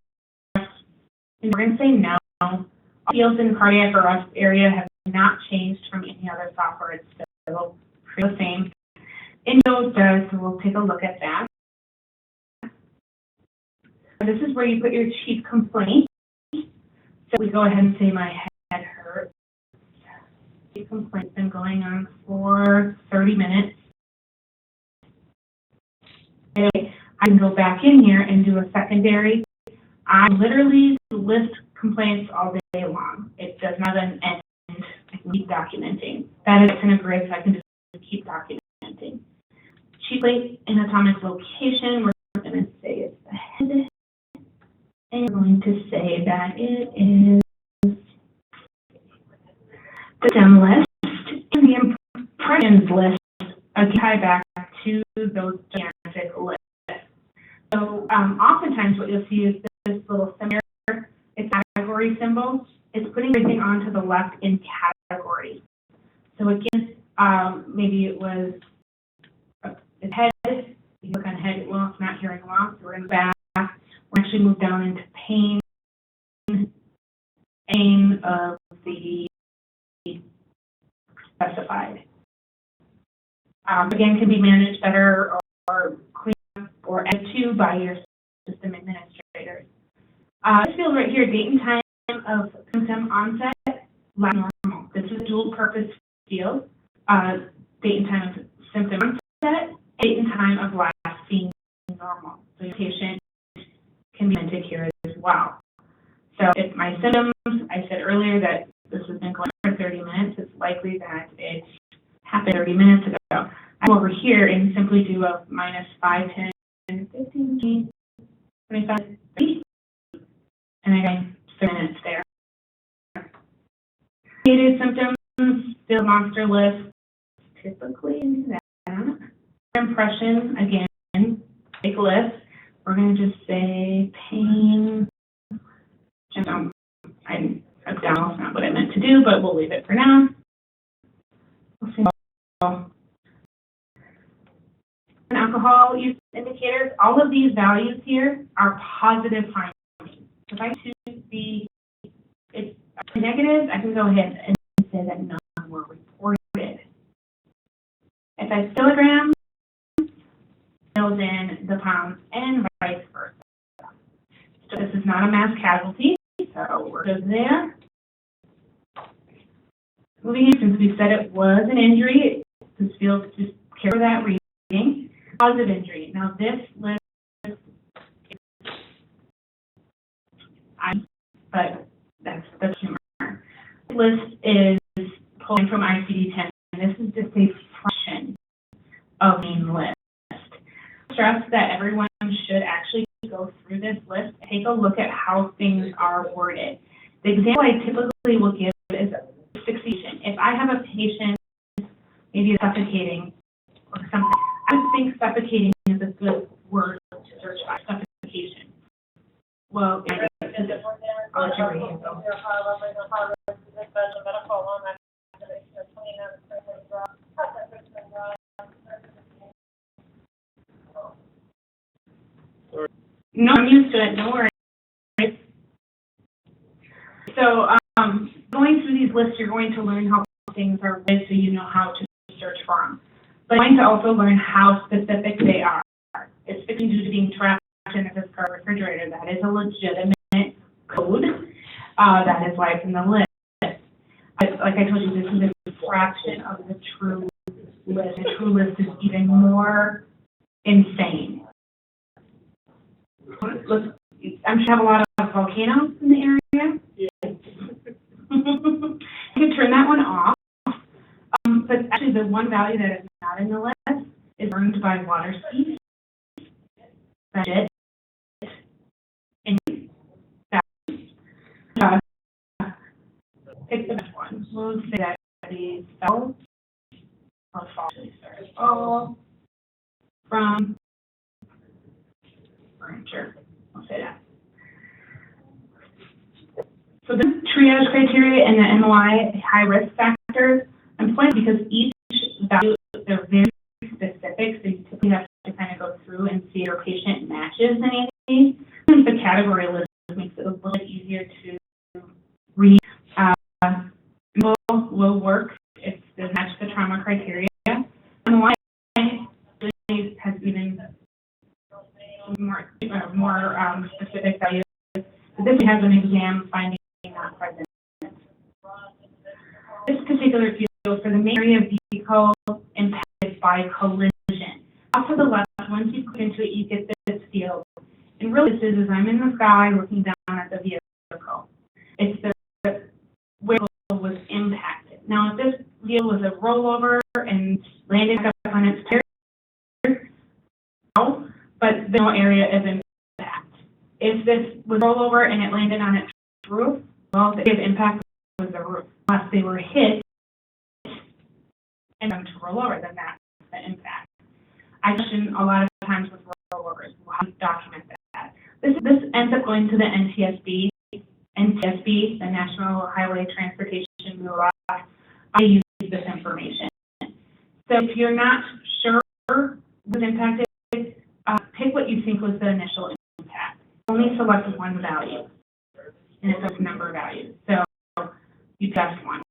And we're going to say no. All fields in cardiac arrest area have not changed from any other software. It's still the same. Endo does, so we'll take a look at that. This is where you put your chief complaint. So we go ahead and say my head hurts. Chief complaint's been going on for 30 minutes. Okay, I can go back in here and do a secondary. I literally list complaints all day long. It does not end keep documenting. That is in a grid, so I can just keep documenting. Sheet plate in atomic location, we're going to say it's the head, and we're going to say that it is the stem list, and the impressions list, tie back to those gigantic lists. So oftentimes what you'll see is this little symbol, it's a category symbol. It's putting everything onto the left in categories. So again, maybe it was its head. You look on head, well, it's not hearing loss. So we're in the back. We're actually moved down into pain of the specified. Again, can be managed better or cleaned up or added to by your system administrators. This field right here, date and time of symptom onset, last normal. This is a dual purpose field. Date and time of symptom onset, date and time of last seen normal. So your patient can be entered here as well. So if my symptoms, I said earlier that this has been going for 30 minutes, it's likely that it happened 30 minutes ago. I go over here and simply do a minus 5, 10, 15, 25, 30, and I got 30 minutes there. Associated symptoms, still monster list, typically that. Impression, again, big list. We're going to just say pain. That's not what I meant to do, but we'll leave it for now. We'll see. Alcohol use indicators, all of these values here are positive findings. If I choose the negative, I can go ahead and say that none were reported. If I kilograms, fills in the pounds and vice versa. So this is not a mass casualty, so we're good there. Moving in, since we said it was an injury, this field just carry that reading. Cause of injury. Now this list, but that's the tumor. This list is pulling from ICD-10, and this is just a fraction of the main list. Stress that everyone should actually go through this list, take a look at how things are worded. The example I typically will give is asphyxiation. If I have a patient maybe suffocating or something, I would think suffocating is a good word to search by, suffocation. Well, I'll let you read it. No, I'm used to it, no worries. So going through these lists, you're going to learn how things are read so you know how to search for them. But you're going to also learn how specific they are. It's due to being trapped in a discard refrigerator. That is a legitimate code. That is why it's in the list. Like I told you, this is a fraction of the true list. The true list is even more insane. I'm sure you have a lot of volcanoes in the area. Yeah. You can turn that one off. But actually, the one value that is not in the list is burned by water ski. That's it. And pick the best one. We'll say that the fell or fall from furniture. I'll say that. So the triage criteria and the MOI high risk factors, I'm pointing because each value, they're very specific, so you typically have to kind of go through and see if your patient matches any of these. The category list makes it a little bit easier to read. Will work if they match the trauma criteria. MOI has even more specific values. This has an exam finding not present. This particular field for the main area of vehicle impacted by collision. Off to the left, once you click into it, you get this field. And really this is I'm in the sky looking down at the vehicle. It's the vehicle was impacted. Now deal was a rollover and landed up on its tire, but there's no area of impact. If this was rollover and it landed on its roof, well, the area of impact was the roof. Unless they were hit and them to roll over, then that's the impact. I question a lot of times with rollovers, how to document that. This ends up going to the NTSB, the National Highway Transportation Bureau. I use this information. So if you're not sure what impacted, pick what you think was the initial impact. Only select one value, and it's a number value. So you test one.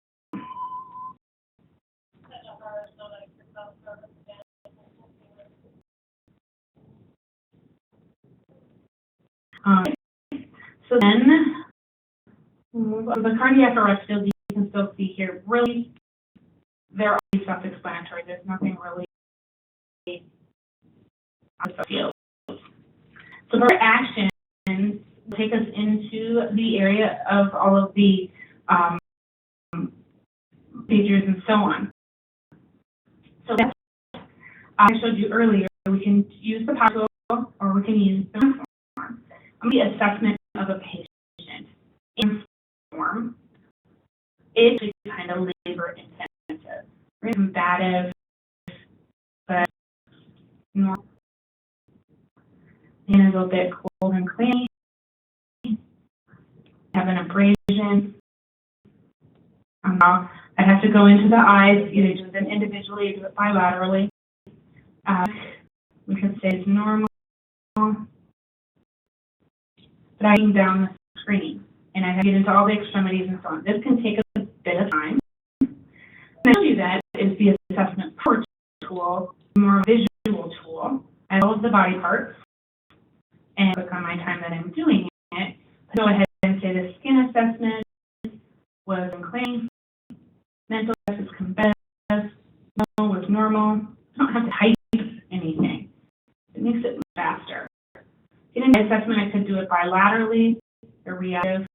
So then, the cardiac arrest field, you can still see here, really, they're all self-explanatory. There's nothing really on the field. So for actions, take us into the area of all of the procedures and so on. So that's, I showed you earlier, we can use the power tool or we can use the form. The assessment of a patient in form is kind of labor intensive, combative, but normal. And a little bit cold and clammy. Have an abrasion. I'd have to go into the eyes, either do them individually or do it bilaterally. We could say it's normal. Dragging down the screen, and I have to get into all the extremities and so on. This can take a bit of time. And I show you that is the assessment power tool, more visual tool. I have all of the body parts, and click on my time that I'm doing it. Go ahead and say the skin assessment was unclean, mental was combative, was normal. I don't have to type anything. It makes it faster. In the assessment, I could do it bilaterally or reactive.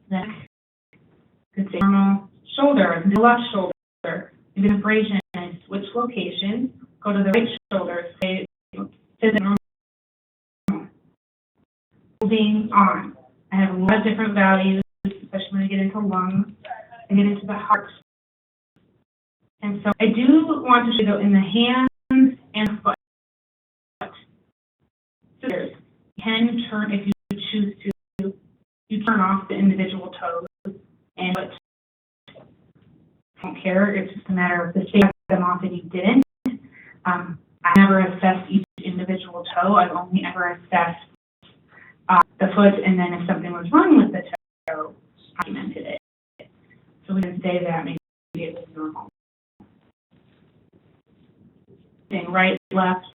Then I could say normal shoulder, the left shoulder, maybe an abrasion, and switch location, go to the right shoulder, say normal. Moving on. I have a lot of different values, especially when I get into lungs, I get into the heart. And so I do want to show in the hands and foot. You can turn, if you choose to, you turn off the individual toes and don't care. It's just a matter of the state of them off and you didn't. I never assessed each individual toe. I've only ever assessed the foot, and then if something was wrong with the toe, I documented it. So we can say that maybe it was normal. Thing right, left.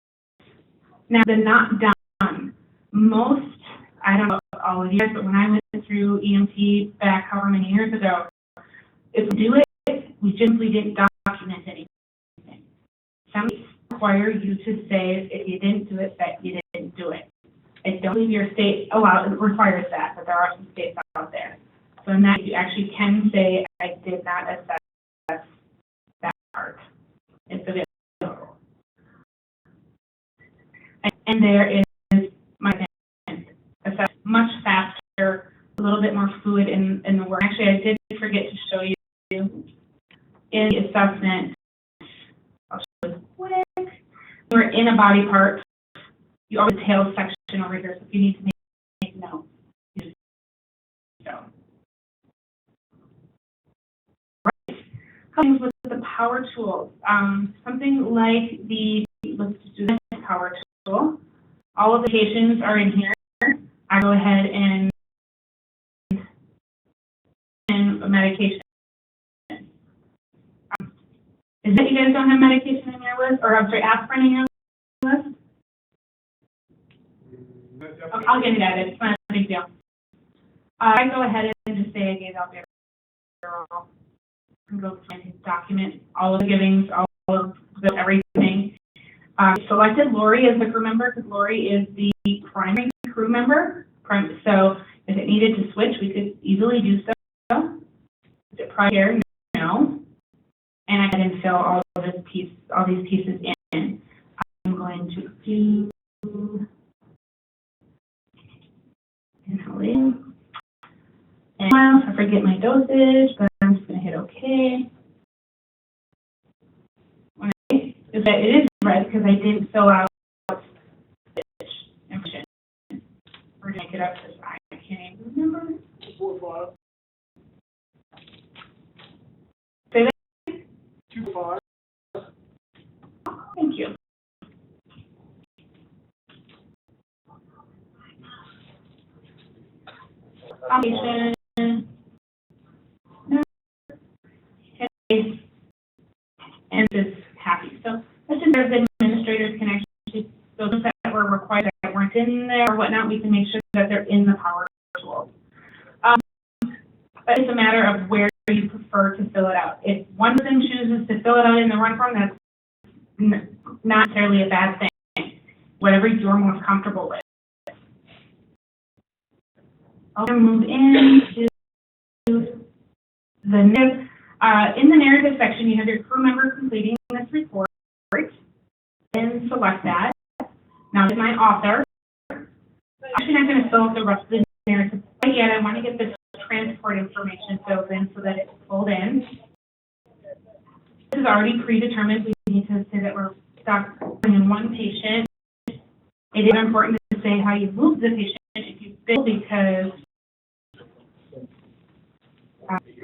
Now the not done. Most, I don't know about all of you guys, but when I went through EMT back however many years ago, if we do it, we simply didn't document anything. Some require you to say if you didn't do it, that you didn't do it. I don't believe your state requires that, but there are some states out there. So in that, you actually can say, I did not assess that part. It's available. And there is my assess much faster, a little bit more fluid in the work. Actually, I did forget to show you in the assessment. I'll show you quick. We're in a body part. You always tail section over here, so if you need to make notes, you just go. Right. Things with the power tools. Something like let's just do this power tool. All of the patients are in here. I go ahead and medication. Is that you guys don't have medication in your list, or I'm sorry, aspirin in your list? Okay, I'll get it added. It's not a big deal. I go ahead and just say I gave albuterol. And go and document all of the givings, all of everything. Selected Lori as the crew member because Lori is the primary crew member. So if it needed to switch, we could easily do so. Prior here, no. And I didn't fill all these pieces in. I'm going to do inhaling. And I forget my dosage, but I'm just going to hit OK. Okay. It is red because I didn't fill out information. We're going to get up to this. I can't even remember. Say that. 2.5. Thank you. Foundation. And this is happy. So that's just as administrators can actually, those that were required that weren't in there or whatnot, we can make sure that they're in the Power Tools. But it's a matter of where you prefer to fill it out. If one person chooses to fill it out in the run form, that's not necessarily a bad thing. Whatever you're most comfortable with. I'm going to move into the narrative. In the narrative section, you have your crew member completing this report. Then select that. Now, with my author, I'm actually not going to fill out the rest of the narrative quite yet. I want to get the transport information filled in so that it's pulled in. This is already predetermined. We need to say that we're stuck in one patient. It is important to say how you move the patient if you bill, because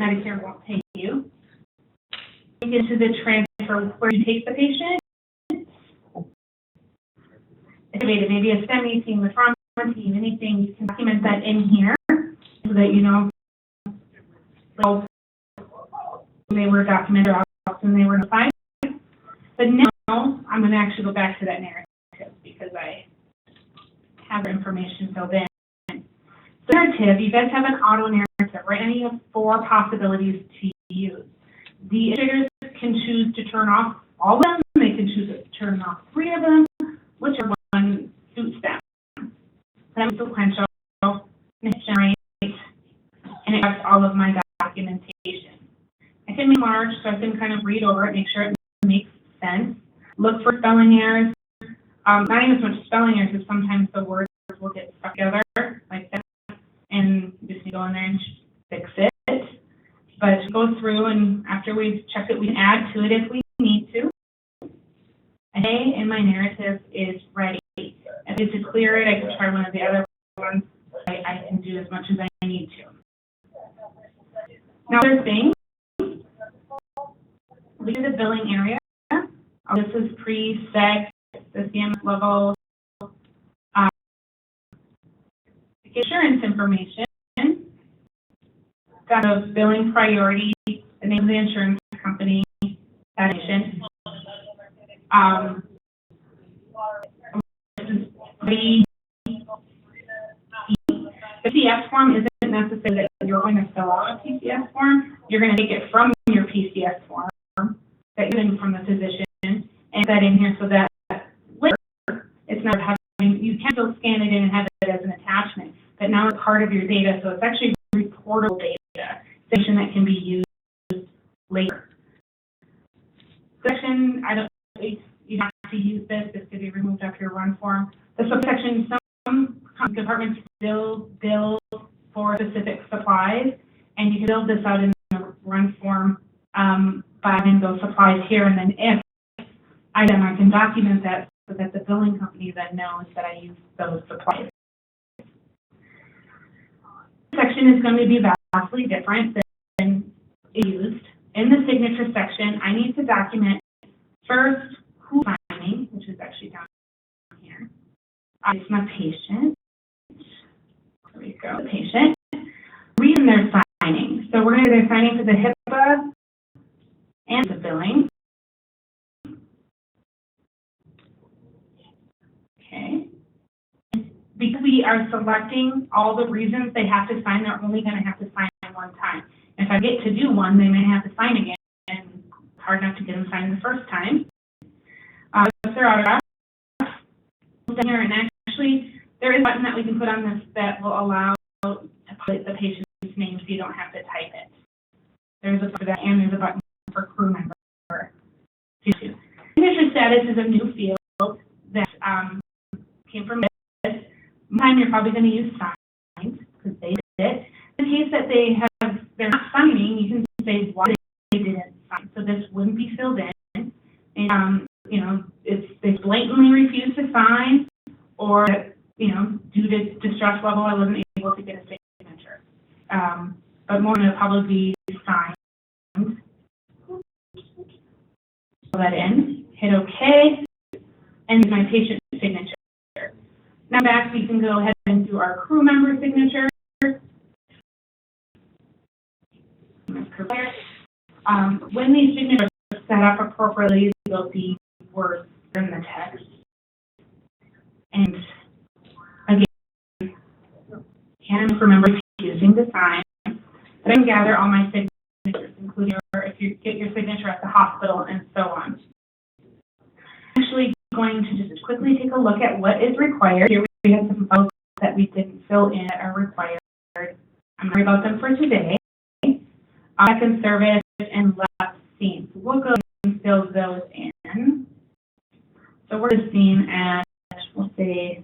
Medicare won't pay you. We get to the transfer where you take the patient. Maybe a STEMI team, the trauma team, anything, you can document that in here so that you know when they were documented, how often they were notified. But now I'm going to actually go back to that narrative because I have the information filled in. So narrative, you guys have an auto narrative, right? And you have 4 possibilities to use. The administrators can choose to turn off all of them. They can choose to turn off 3 of them, whichever one suits them. But I'm sequential, generate, and it has all of my documentation. I can make large, so I can kind of read over it, make sure it makes sense. Look for spelling errors. Not even as much spelling errors, because sometimes the words will get stuck together like that, and you just need to go in there and fix it. But go through, and after we've checked it, we can add to it if we need to. A in my narrative is ready. If it's to clear it, I can try one of the other ones. I can do as much as I need to. Now, other things. Look at the billing area. This is pre-seg, the CMS level. Insurance information. Got a billing priority, the name of the insurance company, that nation. The PCS form isn't necessarily that you're going to fill out a PCS form. You're going to take it from your PCS form that you're in from the physician and that in here so that later it's not having, you can still scan it in and have it as an attachment, but now it's part of your data, so it's actually reportable data, section that can be used later. Section, you have to use this could be removed after your run form. The subsection, some departments bill for specific supplies, and you can build this out in the run form by having those supplies here, and then if I can document that so that the billing company then knows that I use those supplies. This section is going to be vastly different than used. In the signature section, I need to document first who's signing, which is actually down here. It's my patient. There we go, the patient. Reason they're signing. So we're going to be signing for the HIPAA and the billing. Okay. Because we are selecting all the reasons they have to sign, they're only going to have to sign one time. If I get to do one, they may have to sign again, and hard enough to get them signed the first time. If they're autographed, here, and actually, there is a button that we can put on this that will allow to put the patient's name so you don't have to type it. is a new field that came from this. Time you're probably going to use signs because they did it. In the case that they're not signing, you can say why they didn't sign. So this wouldn't be filled in. And, you know, they blatantly refused to sign, or, you know, due to distress level, I wasn't able to get a signature. But more than probably be signed. Fill that in, hit OK, and my patient signature. Now back, we can go ahead and do our crew member signature. When these signatures are set up appropriately, they'll be words in the text. And again, can't remember using the sign, but I can gather all my signatures, including if you get your signature at the hospital and so on. I'm actually going to just quickly take a look at what is required. Here we have some files that we didn't fill in that are required. I'm going to worry about them for today. Second service and left scene. So we'll go and fill those in. So we're just seeing at, we'll say,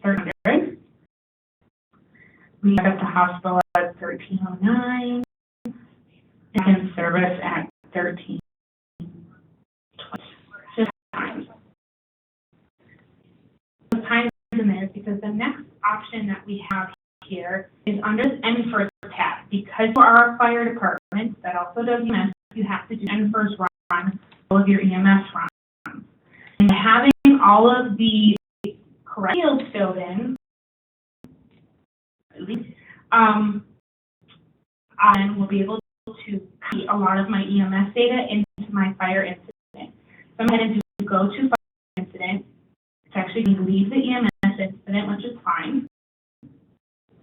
1300. We have at the hospital at 1309. And service at 1320. Just times. The times in there because the next option that we have here is under the NFIRS tab. Because you are a fire department that also does EMS, you have to do NFIRS run all of your EMS runs. And having all of the correct fields filled in, and we'll be able to key a lot of my EMS data into my fire incident. So I'm going to go to fire incident. It's actually going to leave the EMS incident, which is fine,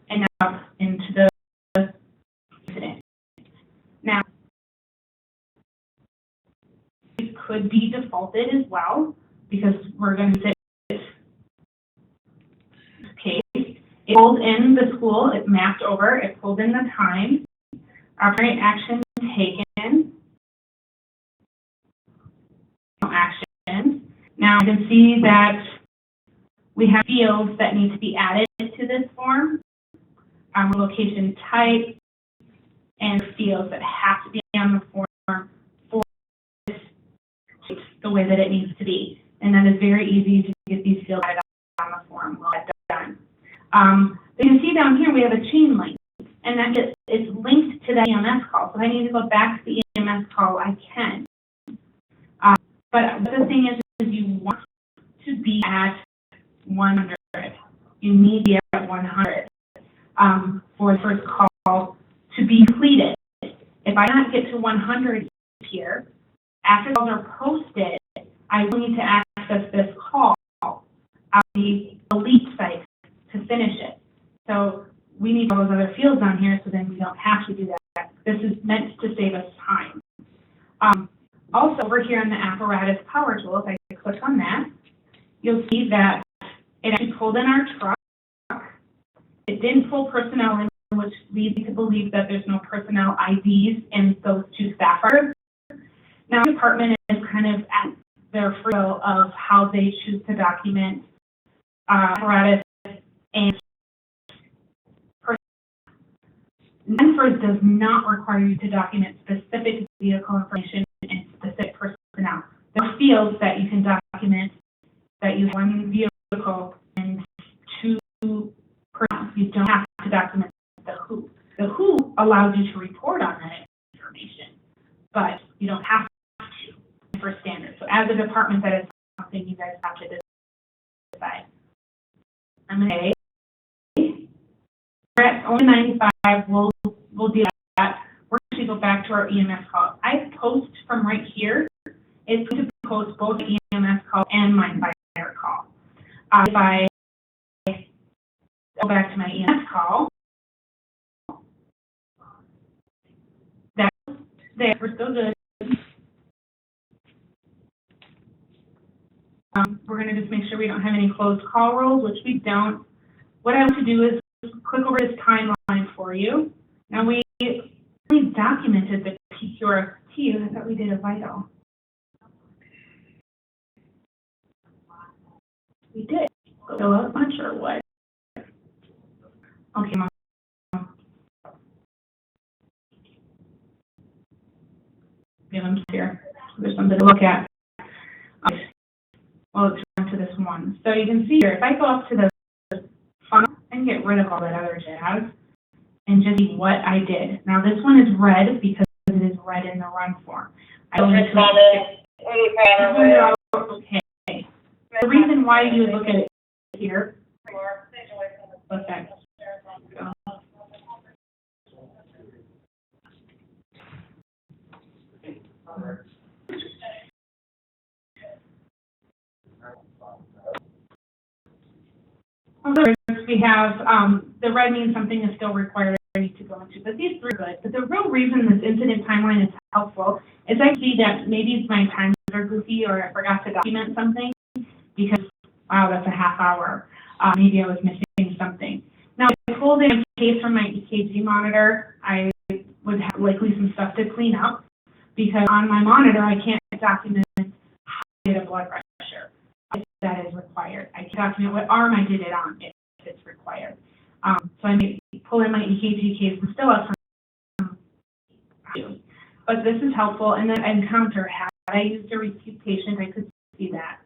and now into the incident. Now, it could be defaulted as well because we're going to say this case. It pulled in the school, it mapped over, it pulled in the time, primary action taken, actions. Now you can see that we have fields that need to be added to this form, location type, and fields that have to be on the form for this, the way that it needs to be. And that is very easy to get these fields added on the form. We'll get done. You can see down here we have a chain link, and that is linked to that EMS call. So if I need to go back to the EMS call, I can. But the thing is you want to be at 100. You need to be at 100 for the first call to be completed. If I not get to 100 here, after calls are posted, I will need to access this call on the elite site to finish it. So we need all those other fields on here so then we don't have to do that. This is meant to save us time. Also, over here on the apparatus power tool, if I click on that, you'll see that it actually pulled in our truck. It didn't pull personnel in, which leads me to believe that there's no personnel IDs in those two staffers. Now, the department is kind of at their free will of how they choose to document apparatus and NFIRS does not require you to document specific vehicle information and specific personnel. There are fields that you can document that you have one vehicle and two personnel. You don't have to document the who. The who allows you to report on that information, but you don't have to for standard. So as a department, that is something you guys have to decide. I'm going to say we're at only 95. We'll do that. We're going to go back to our EMS call. I post from right here. It's going to post both the EMS call and my fire call. If I go back to my EMS call, that's there. We're still good. We're going to just make sure we don't have any closed call roles, which we don't. What I want to do is click over this timeline for you. Now we documented the PQRT. I thought we did a vital. We did. Fill out much or what? Okay, Mom. Give them here. There's something to look at. Well, let's run to this one. So you can see here, if I go up to the funnel and get rid of all that other jazz and just see what I did. Now this one is red because it is red in the run form. I go into okay. The reason why you would look at it here, what's that? We have the red means something is still required to go into, but these three are good. But the real reason this incident timeline is helpful is I see that maybe my times are goofy or I forgot to document something because, wow, that's a half hour. Maybe I was missing something. Now, if I pulled in a case from my EKG monitor, I would have likely some stuff to clean up because on my monitor I can't document how I did a blood pressure if that is required. I can document what arm I did it on if it's required. So I may pull in my EKG case and still have some, but this is helpful. And then encounter, had I used a repeat patient, I could see that.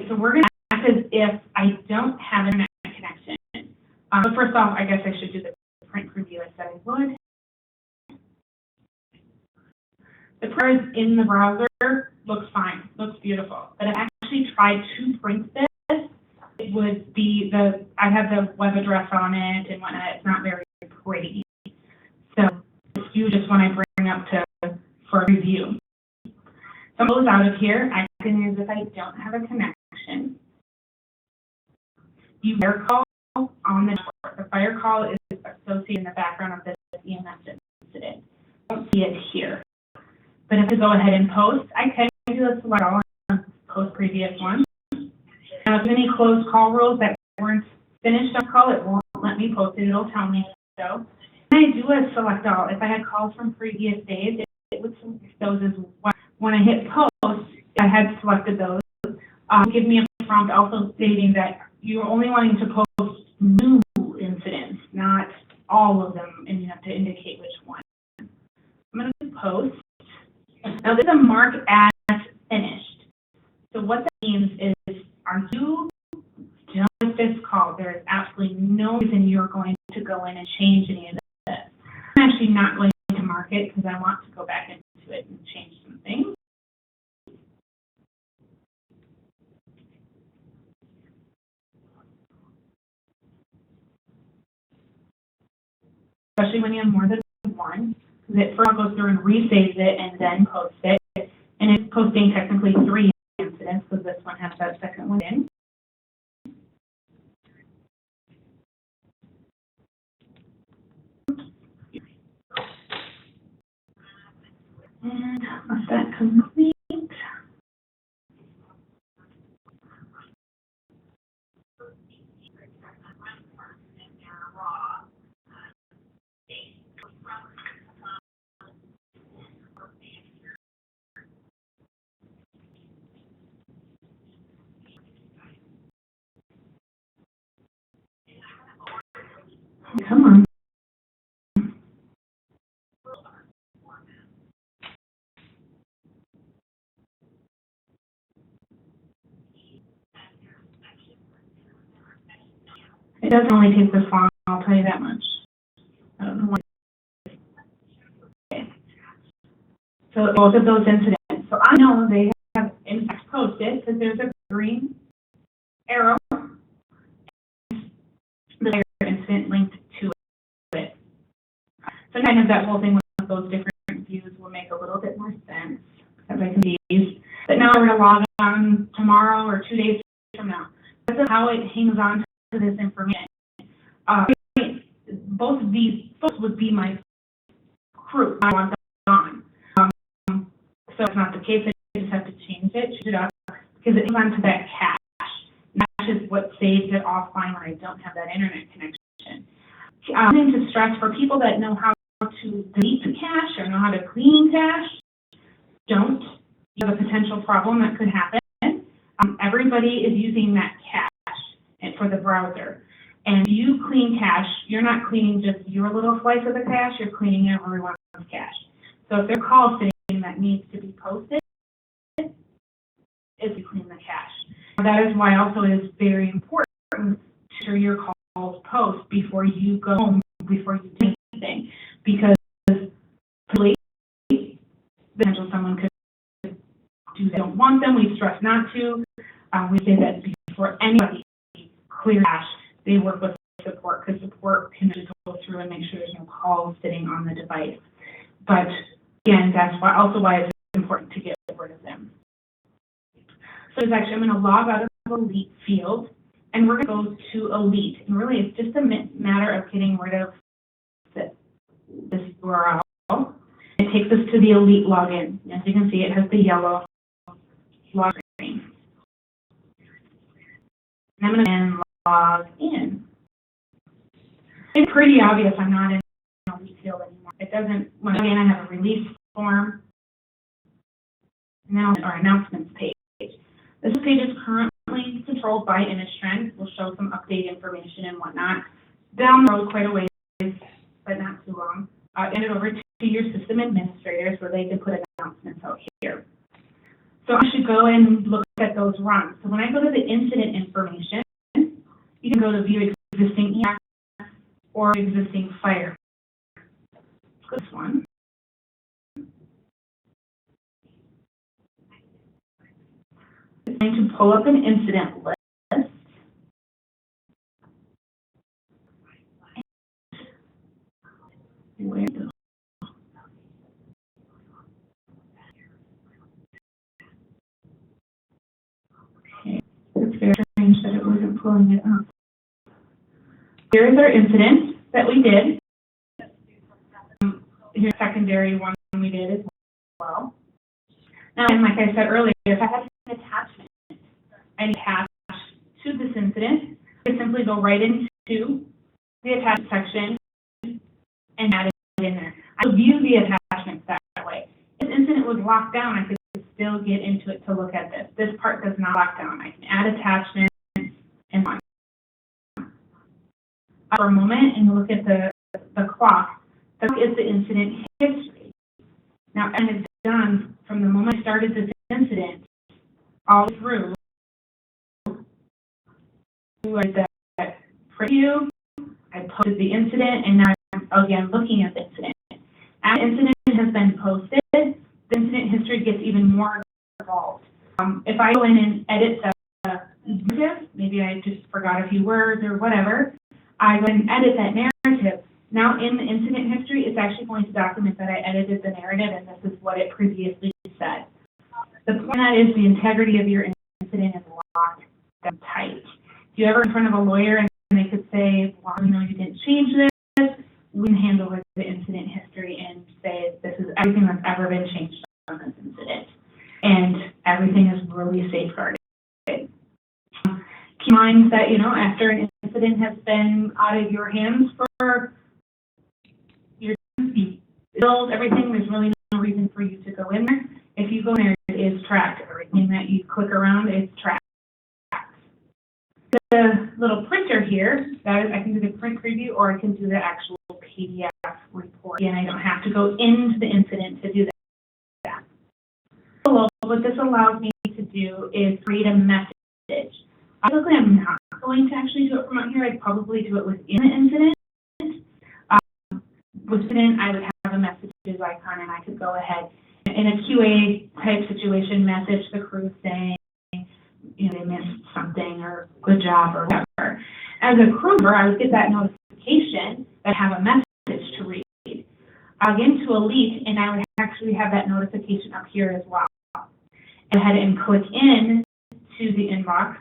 So we're going to act as if I don't have an internet connection. But first off, I guess I should do the print preview. I said I would. The printers in the browser looks fine, looks beautiful. But if I actually tried to print this, it would be I have the web address on it and whatnot. It's not very pretty. So it's you just when I bring up for review. So I close out of here, acting as if I don't have a connection. You fire call on the network. The fire call is associated in the background of this EMS incident. I don't see it here. But if I go ahead and post, I can do a select all and post previous one. Now, if any closed call rules that weren't finished on call, it won't let me post it. It'll tell me so. When I do a select all, if I had calls from previous days, it would select those as well. When I hit post, I had selected those. Give me a prompt also stating that you're only wanting to post new incidents, not all of them, and you have to indicate which one. I'm going to post. Now, this is a mark as finished. So what that means is, are you done with this call? There is absolutely no reason you're going to go in and change any of this. I'm actually not going to mark it because I want to go back into it and change some things. Especially when you have more than one, because it first goes through and resaves it and then posts it. And it's posting technically 3 incidents because this one has that second one in. And once that complete, come on. It doesn't only take this long, I'll tell you that much. I don't know why. Okay. So both of those incidents. So I know they have in fact posted because there's a green arrow. The incident linked to it. So kind of that whole thing with those different views will make a little bit more sense as I can see these. But now we're going to log on tomorrow or 2 days from now. This is how it hangs on to this information. Both of these folks would be my crew I want them on. So it's not the case. I just have to change it up because it hangs on to that cache. Cache is what saves it offline when I don't have that internet connection. To stress for people that know how to delete the cache or know how to clean cache, don't. You have a potential problem that could happen. Everybody is using that cache for the browser. And you clean cache, you're not cleaning just your little slice of the cache, you're cleaning everyone's cache. So if there's a call sitting that needs to be posted, is to clean the cache. That is why also it is very important to ensure your calls post before you go home, before you do anything, because potential someone could do that. Don't want them. We stress not to. We say that before anybody clears cache, they work with support, because support can just go through and make sure there's no calls sitting on the device. But again, that's why it's important to get rid of them. So it's actually, I'm going to log out of the Elite field, and we're going to go to Elite. And really, it's just a matter of getting rid of this URL. It takes us to the Elite login. As you can see, it has the yellow login screen. And I'm going to log in. It's pretty obvious I'm not in the Elite field anymore. It doesn't, when again, I have a release form, now our announcements page. This page is currently controlled by ImageTrend. We'll show some update information and whatnot. Down the road quite a ways, but not too long. Hand it over to your system administrators where they can put announcements out here. So I should go and look at those runs. So when I go to the incident information, you can go to view existing EAC or existing fire. This one. It's going to pull up an incident list. Where is it? Okay, it's very strange that it wasn't pulling it up. Here's our incident that we did. Here's a secondary one we did as well. Now, and like I said earlier, if I have an attachment and attach to this incident, I simply go right into the attachment section and add it in there. I view the attachments that way. If this incident was locked down, I could still get into it to look at this. This part does not lock down. I can add attachments and on. For a moment and look at the clock. The clock is the incident history. Now, and it's done from the moment I started this incident all through. That preview, I posted the incident, and now I'm again looking at the incident. As the incident has been posted, the incident history gets even more involved. If I go in and edit the narrative, maybe I just forgot a few words or whatever, I go and edit that narrative. Now in the incident history, it's actually going to document that I edited the narrative and this is what it previously said. The point of that is the integrity of your incident is locked down tight. If you're ever in front of a lawyer and they could say, well, you know, you didn't change this, we can hand over the incident history and say this is everything that's ever been changed on this incident. And everything is really safeguarded. Keep in mind that, you know, after an incident has been out of your hands for your build everything, there's really no reason for you to go in there. If you go in there, it is tracked. Everything that you click around is tracked. The little printer here, that is, I can do the print preview or I can do the actual PDF report. Again, I don't have to go into the incident to do that. So what this allows me to do is create a message. Obviously, I'm not going to actually do it from out here. I'd probably do it within the incident. Within, I would have a messages icon, and I could go ahead in a QA type situation, message the crew saying, you know, they missed something or good job or whatever. As a crew member, I would get that notification that I have a message to read. I'll get into Elite, and I would actually have that notification up here as well. Go ahead and click in to the inbox.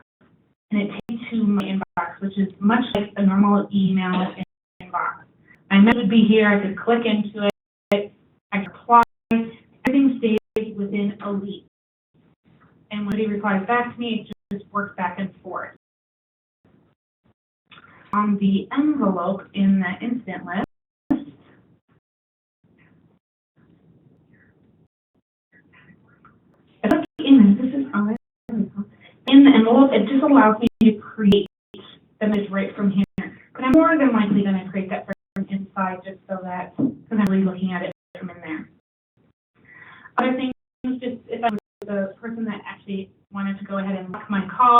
And it takes me to my inbox, which is much like a normal email inbox. My message would be here. I could click into it. I could reply. Everything stays within Elite. And when he replies back to me, it just works back and forth. On the envelope in that incident list, if I look in this is on envelope, it just allows me to create the image right from here. But I'm more than likely going to create that from inside just so that I'm really looking at it from in there. Other things, just if I was the person that actually wanted to go ahead and lock my call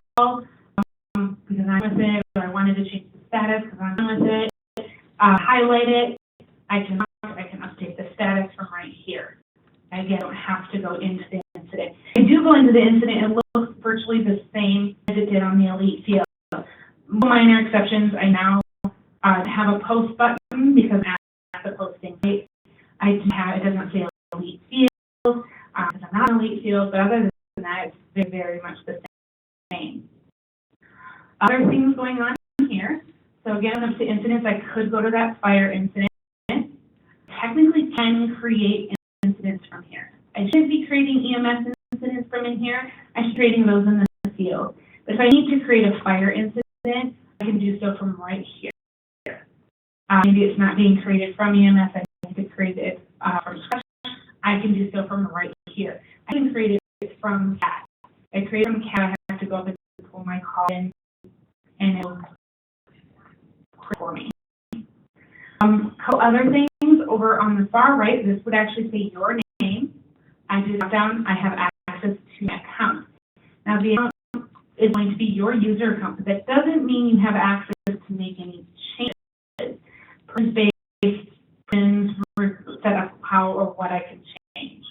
because I'm with it, or I wanted to change the status because I'm done with it, highlight it, I can update the status from right here. Again, I don't have to go into the incident. I do go into the incident, it looks virtually the same as it did on the Elite field. Minor exceptions, I now have a post button because I'm at the posting date. I do have, it doesn't say Elite field because I'm not an Elite field, but other than that, it's very much the same. Other things going on here. So again, up to incidents, I could go to that fire incident. Technically can create incidents from here. I should be creating EMS incidents from in here. I should be creating those in the field. But if I need to create a fire incident, I can do so from right here. Maybe it's not being created from EMS. I need to create it from scratch. I can do so from right here. I can create it from CAT. I create it from CAT. I have to go up and pull my call in, and it will create for me. Other things over on the far right, this would actually say your name. I do drop down. I have access to an account. Now the account is going to be your user account, but that doesn't mean you have access to make any changes. Based pins set up how or what I can change.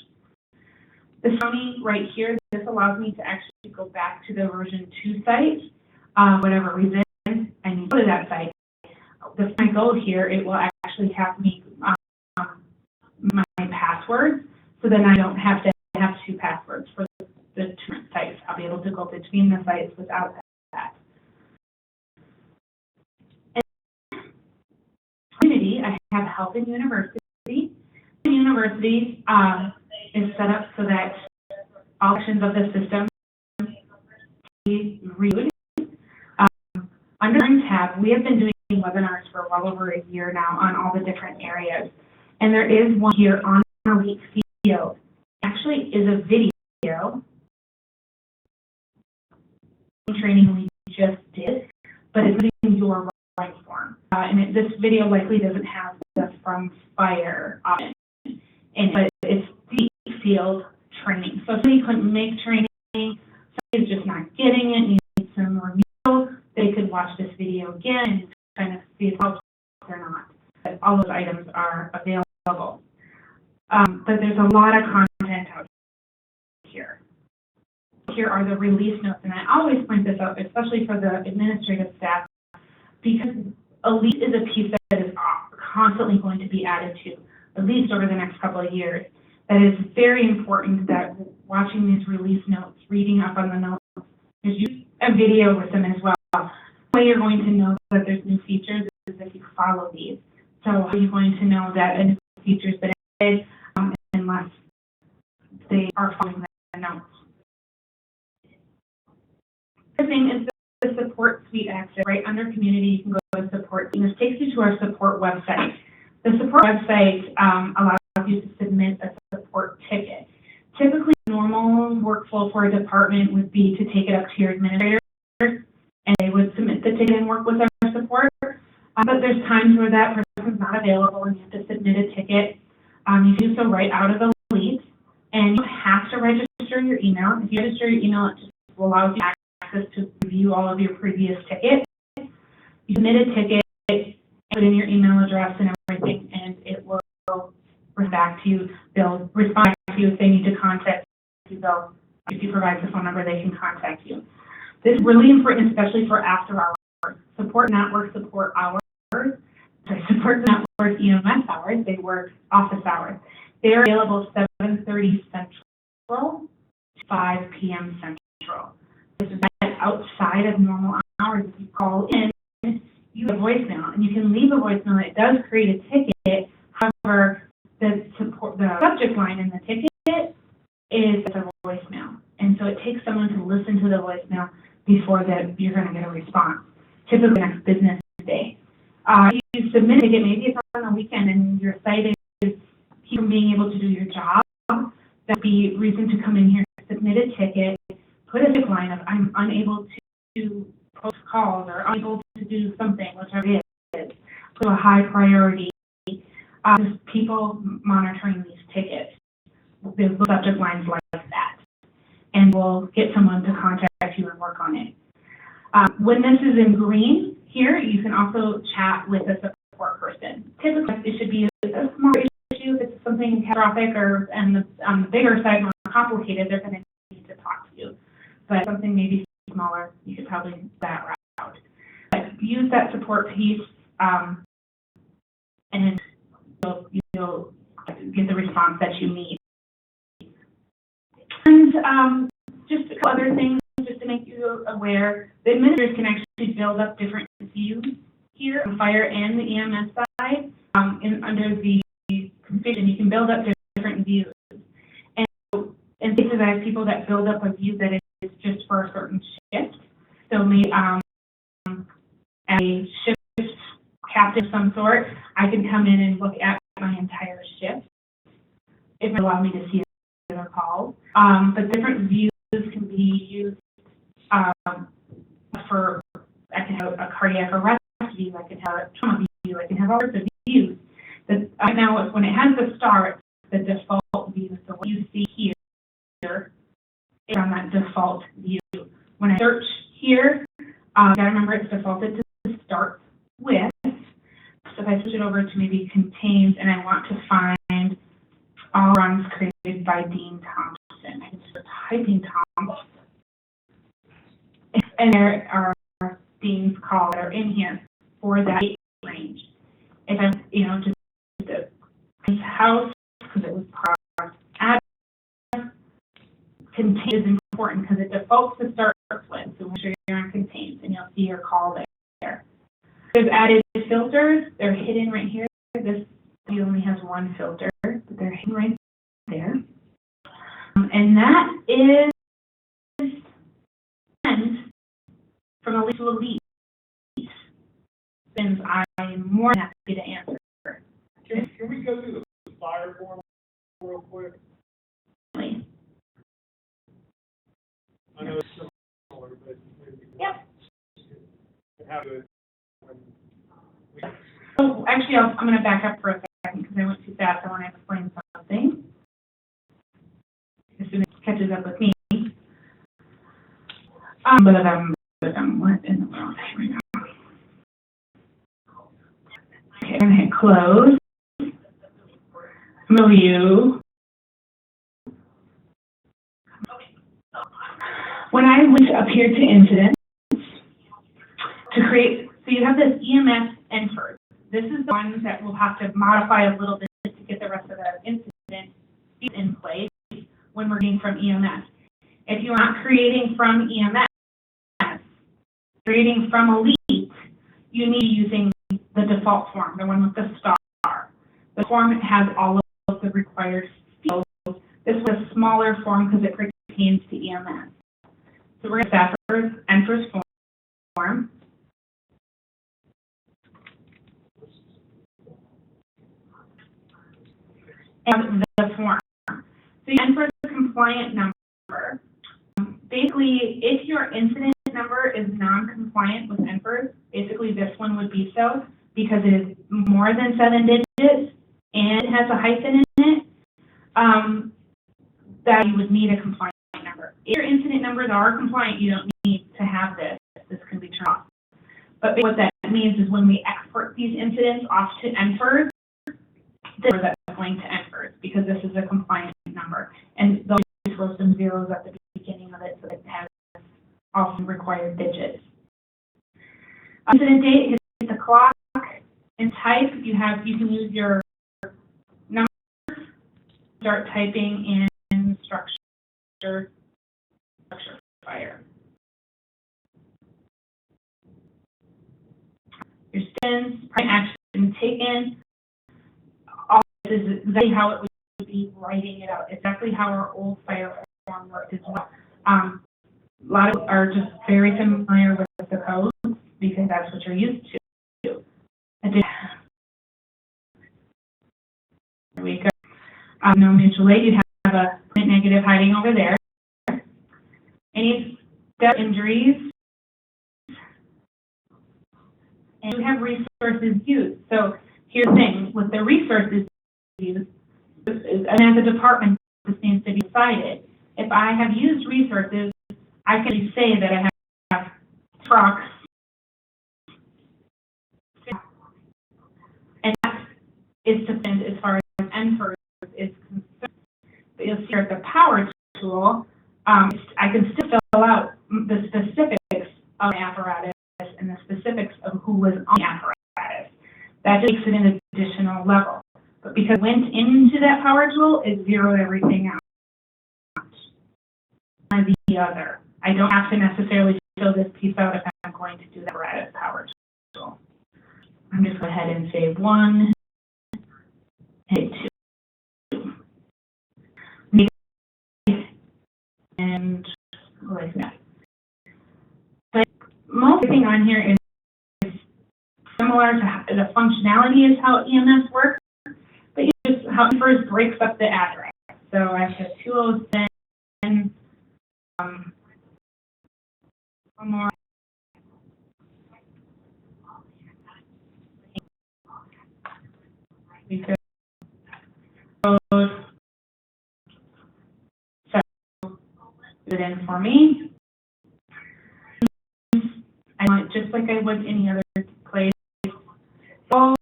The county right here, this allows me to actually go back to the version 2 site. Whatever reason, I need to go to that site. If I go here, it will actually have me my passwords, so then I don't have to have 2 passwords for the different sites. I'll be able to go between the sites without that. Community, I have Help in University. University is set up so that all sections of the system be reviewed. Under the tab, we have been doing webinars for well over a year now on all the different areas. And there is one here on Elite field. Actually is a video training we just did, but it's using your right form. This video likely doesn't have the From Fire option in it, but it's the field training. So if somebody couldn't make training, somebody's just not getting it, needs some review, they could watch this video again and kind of see if it helps or not. But all those items are available. But there's a lot of content out here. Here are the release notes, and I always point this out, especially for the administrative staff, because Elite is a piece that is constantly going to be added to, at least over the next couple of years. That is very important that watching these release notes, reading up on the notes, there's a video with them as well. The way you're going to know that there's new features is if you follow these. So how are you going to know that a new feature's been added unless they are following the notes? The thing is the support suite access. Right under community, you can go to support. And this takes you to our support website. The support website allows you to submit a support ticket. Typically, normal workflow for a department would be to take it up to your administrator, and they would submit the ticket and work with our support. But there's times where that person's not available and you have to submit a ticket. You do so right out of the Elite, and you have to register your email. If you register your email, it just allows you access to review all of your previous tickets. You submit a ticket, put in your email address and everything, and it will bring back to you. They'll respond to you if they need to contact you. If you provide the phone number, they can contact you. This is really important, especially for after hours. Support network support hours. Support network EMS hours. They work office hours. They are available 7:30 Central to 5 p.m. Central. This is outside of normal hours. If you call in, you have a voicemail, and you can leave a voicemail. It does create a ticket. However, the subject line in the ticket is a voicemail, and so it takes someone to listen to the voicemail before that you're going to get a response. Typically, next business day. You submit a ticket. Maybe it's on the weekend, and your site is from being able to do your job. That'd be reason to come in here, submit a ticket, put a tick line of I'm unable to post calls or unable to do something, whichever it is. Put a high priority. Just people monitoring these tickets. There's subject lines like that, and we'll get someone to contact you and work on it. When this is in green here, you can also chat with a support person. Typically, it should be a small issue. If it's something catastrophic or on the bigger side, more complicated, they're going to need to talk to you. But something maybe smaller, you could probably do that route. But use that support piece, and you'll get the response that you need. And just a couple other things, just to make you aware, the administrators can actually build up different views here on fire and the EMS side. Under the configuration, you can build up different views. And in cases, I have people that build up a view that is just for a certain shift. So maybe a shift captain of some sort, I can come in and look at my entire shift if it allows me to see the calls. But different views can be used for, I can have a cardiac arrest view, I can have a trauma view, I can have all sorts of views. Right now, when it has the star, it's the default view. So what you see here is on that default view. When I search here, gotta remember it's defaulted to start with. So if I switch it over to maybe contains and I want to find all runs created by Dean Thompson, I can start typing Thompson. And there are Dean's calls that are in here for that range. If I'm, just his house, because it was cross address, contains is important because it defaults to start with. So make sure you're on contains and you'll see your call there. There's added filters. They're hidden right here. This view only has one filter, but they're hidden right there. And that is from elite to elite. Since I'm more than happy to answer. Can we go through the fire form real quick? Please. I know it's similar, but maybe we can have it when we... So actually, I'm going to back up for a second because I went too fast. I want to explain something as soon as it catches up with me. What in the world right now? Okay, I'm going to hit close. Milieu. When I went up here to incidents to create, so you have this EMS NFIRS. This is the one that we'll have to modify a little bit to get the rest of the incident in place when we're getting from EMS. If you're not creating from EMS, creating from Elite, you need using the default form, the one with the star. The form has all of the required fields. This was a smaller form because it pertains to EMS. So we're going to NFIRS form. And the form. So the NFIRS compliant number. Basically, if your incident number is non-compliant with NFIRS, basically this one would be so because it is more than 7 digits and it has a hyphen in it, that you would need a compliant number. If your incident numbers are compliant, you don't need to have this. This can be turned off. But what that means is when we export these incidents off to NFIRS, this is going to NFIRS because this is a compliant number. And they'll throw some zeros at the beginning of it so that it has all some required digits. Incident date, hit the clock, and type. You can use your number, start typing in structure fire. Your spins, action taken. All this is exactly how it would be writing it out. Exactly how our old fire form worked as well. A lot of are just very familiar with the codes because that's what you're used to. There we go. No mutual aid. You have a point negative hiding over there. any step injuries, and we have resources used. So here's the thing, with the resources used, and as a department, this needs to be decided. If I have used resources, I can say that I have trucks, and that is sufficient as far as NFIRS is concerned. But you'll see here at the power tool, I can still fill out the specifics of the apparatus and the specifics of who was on the apparatus. That just makes it an additional level. But because it went into that power tool, it zeroed everything out. One or the other. I don't have to necessarily fill this piece out if I'm going to do the apparatus power tool. I'm just going to go ahead and save one, hit two. And like that. But most everything on here is similar to the functionality is how EMS works, but just how it first breaks up the address. So I have 207, one more. We could code, so put it in for me. I want it just like I would any other place. All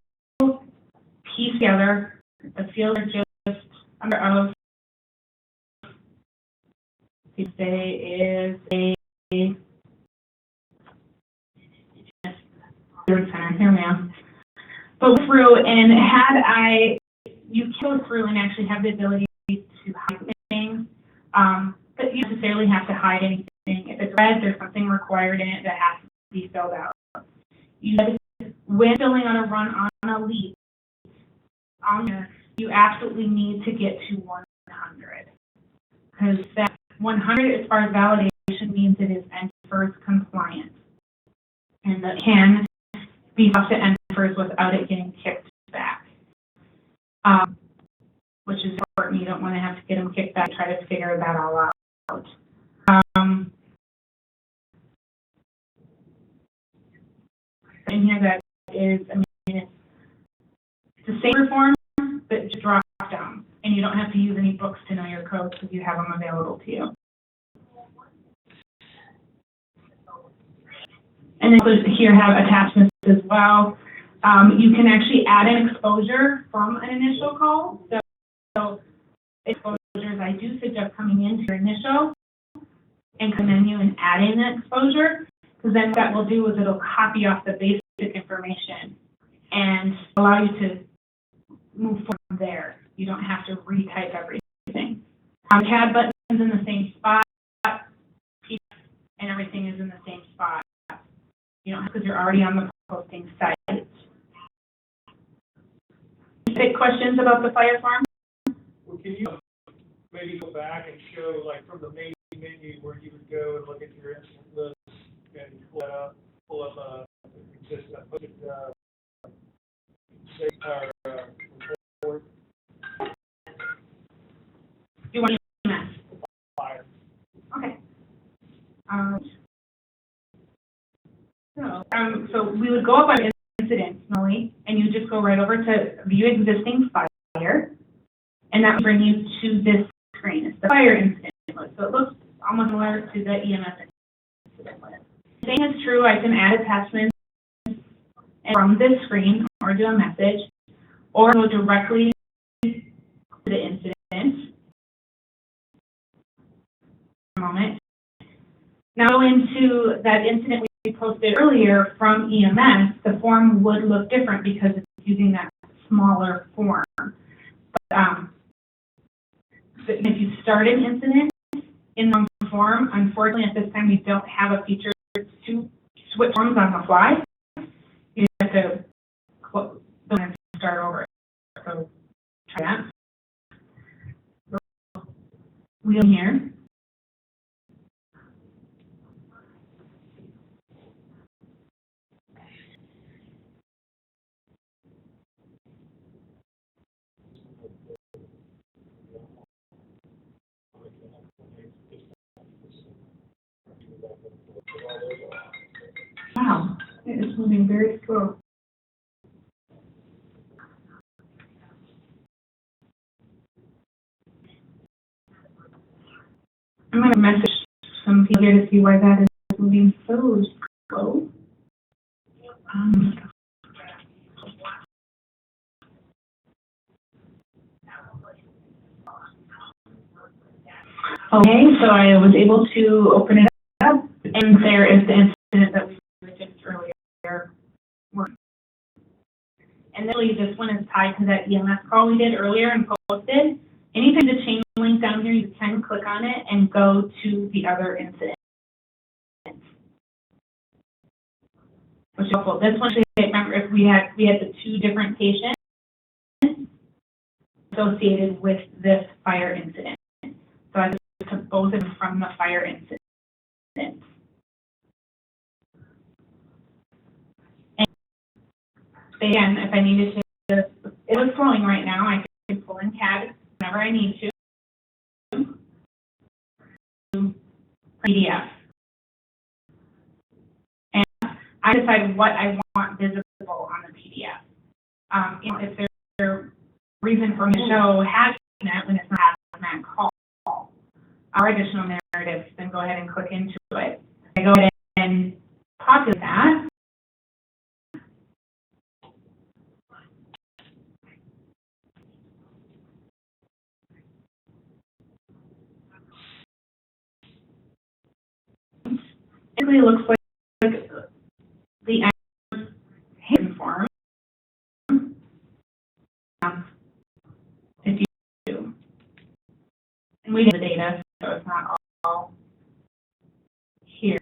piece together. The fields are just under oath. Tuesday is a center. Here we are. Go through, and you go through and actually have the ability to hide things, but you don't necessarily have to hide anything. If it's red, there's something required in it that has to be filled out. When filling out a run on a lead, you absolutely need to get to 100. Because that 100, as far as validation, means it is NFIRS compliant. And that can be up to NFIRS without it getting kicked back. Which is important. You don't want to have to get them kicked back, try to figure that all out. In here that is, it's a safer form, but just drop down. And you don't have to use any books to know your codes because you have them available to you. And then here have attachments as well. You can actually add an exposure from an initial call. So exposures, I do suggest coming into your initial and come in and adding the exposure, because then what that will do is it'll copy off the basic information and allow you to move from there. You don't have to retype everything. CAD buttons in the same spot, and everything is in the same spot. You don't have, because you're already on the posting site. Any questions about the fire farm? Well, can you maybe go back and show, like, from the main menu where you would go and look at your incident list and pull up just a posted report? You want EMS? Fire. Okay. So we would go up on incidents, Molly, and you just go right over to view existing fire, and that will bring you to this screen. It's the fire incident list. So it looks almost similar to the EMS incident list. The same is true. I can add attachments from this screen or do a message, or go directly to the incident. A moment. Now go into that incident we posted earlier from EMS. The form would look different because it's using that smaller form. But if you start an incident in the form, unfortunately at this time we don't have a feature to switch forms on the fly. You have to start over. So try that. Wheel here. It's moving very slow. I'm going to message some people here to see why that is moving so slow. Okay, so I was able to open it up, and there is the incident that we mentioned earlier. And then this one is tied to that EMS call we did earlier and posted. Anytime the chain link down here, you can click on it and go to the other incident. Which is helpful. This one, remember, if we had the two different patients associated with this fire incident. So I just took both of them from the fire incident. And again, if I needed to, it was flowing right now, I can pull in CAD whenever I need to. PDF. And I decide what I want visible on the PDF. If there's a reason for me to show HazMat when it's not HazMat call, our additional narratives, then go ahead and click into it. I go ahead and populate that. Basically, it looks like the hidden form. If you do. And we did the data, so it's not all here.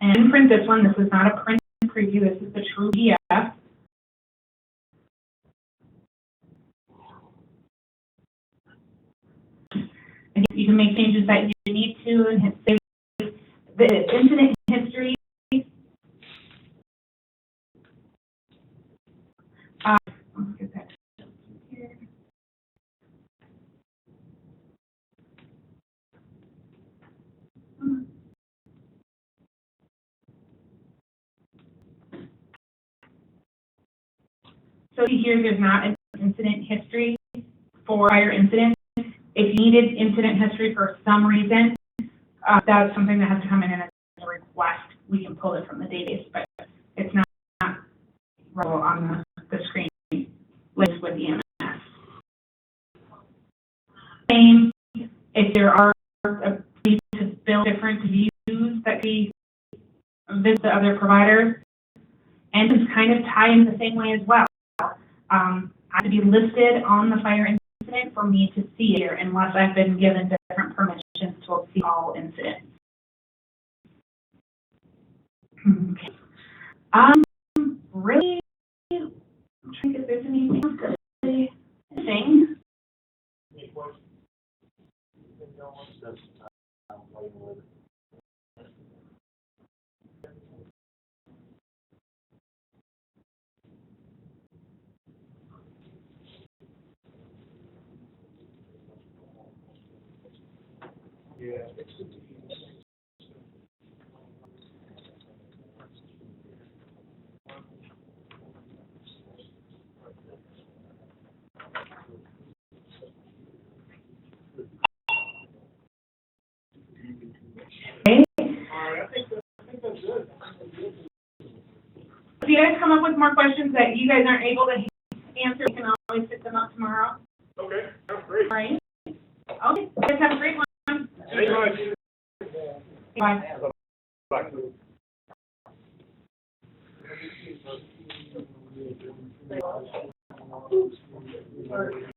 And print this one. This is not a print preview. This is the true PDF. And you can make changes that you need to and hit save. The incident history. Let's get that here. So here, there's not an incident history for fire incidents. If you needed incident history for some reason, that's something that has to come in as a request. We can pull it from the database, but it's not relevant on the screen with EMS. Same, if there are ways to build different views that we visit the other providers, and it's kind of tied in the same way as well. I have to be listed on the fire incident for me to see it, unless I've been given different permissions to see all incidents. Okay. Really, I'm trying to see if there's anything else that really thing. Any questions? Yeah, it's good to be. Okay. I think that's good. If you guys come up with more questions that you guys aren't able to answer, you can always pick them up tomorrow. Okay, that's great. All right. Okay. You guys have a great one. Thank you much. Bye. Bye.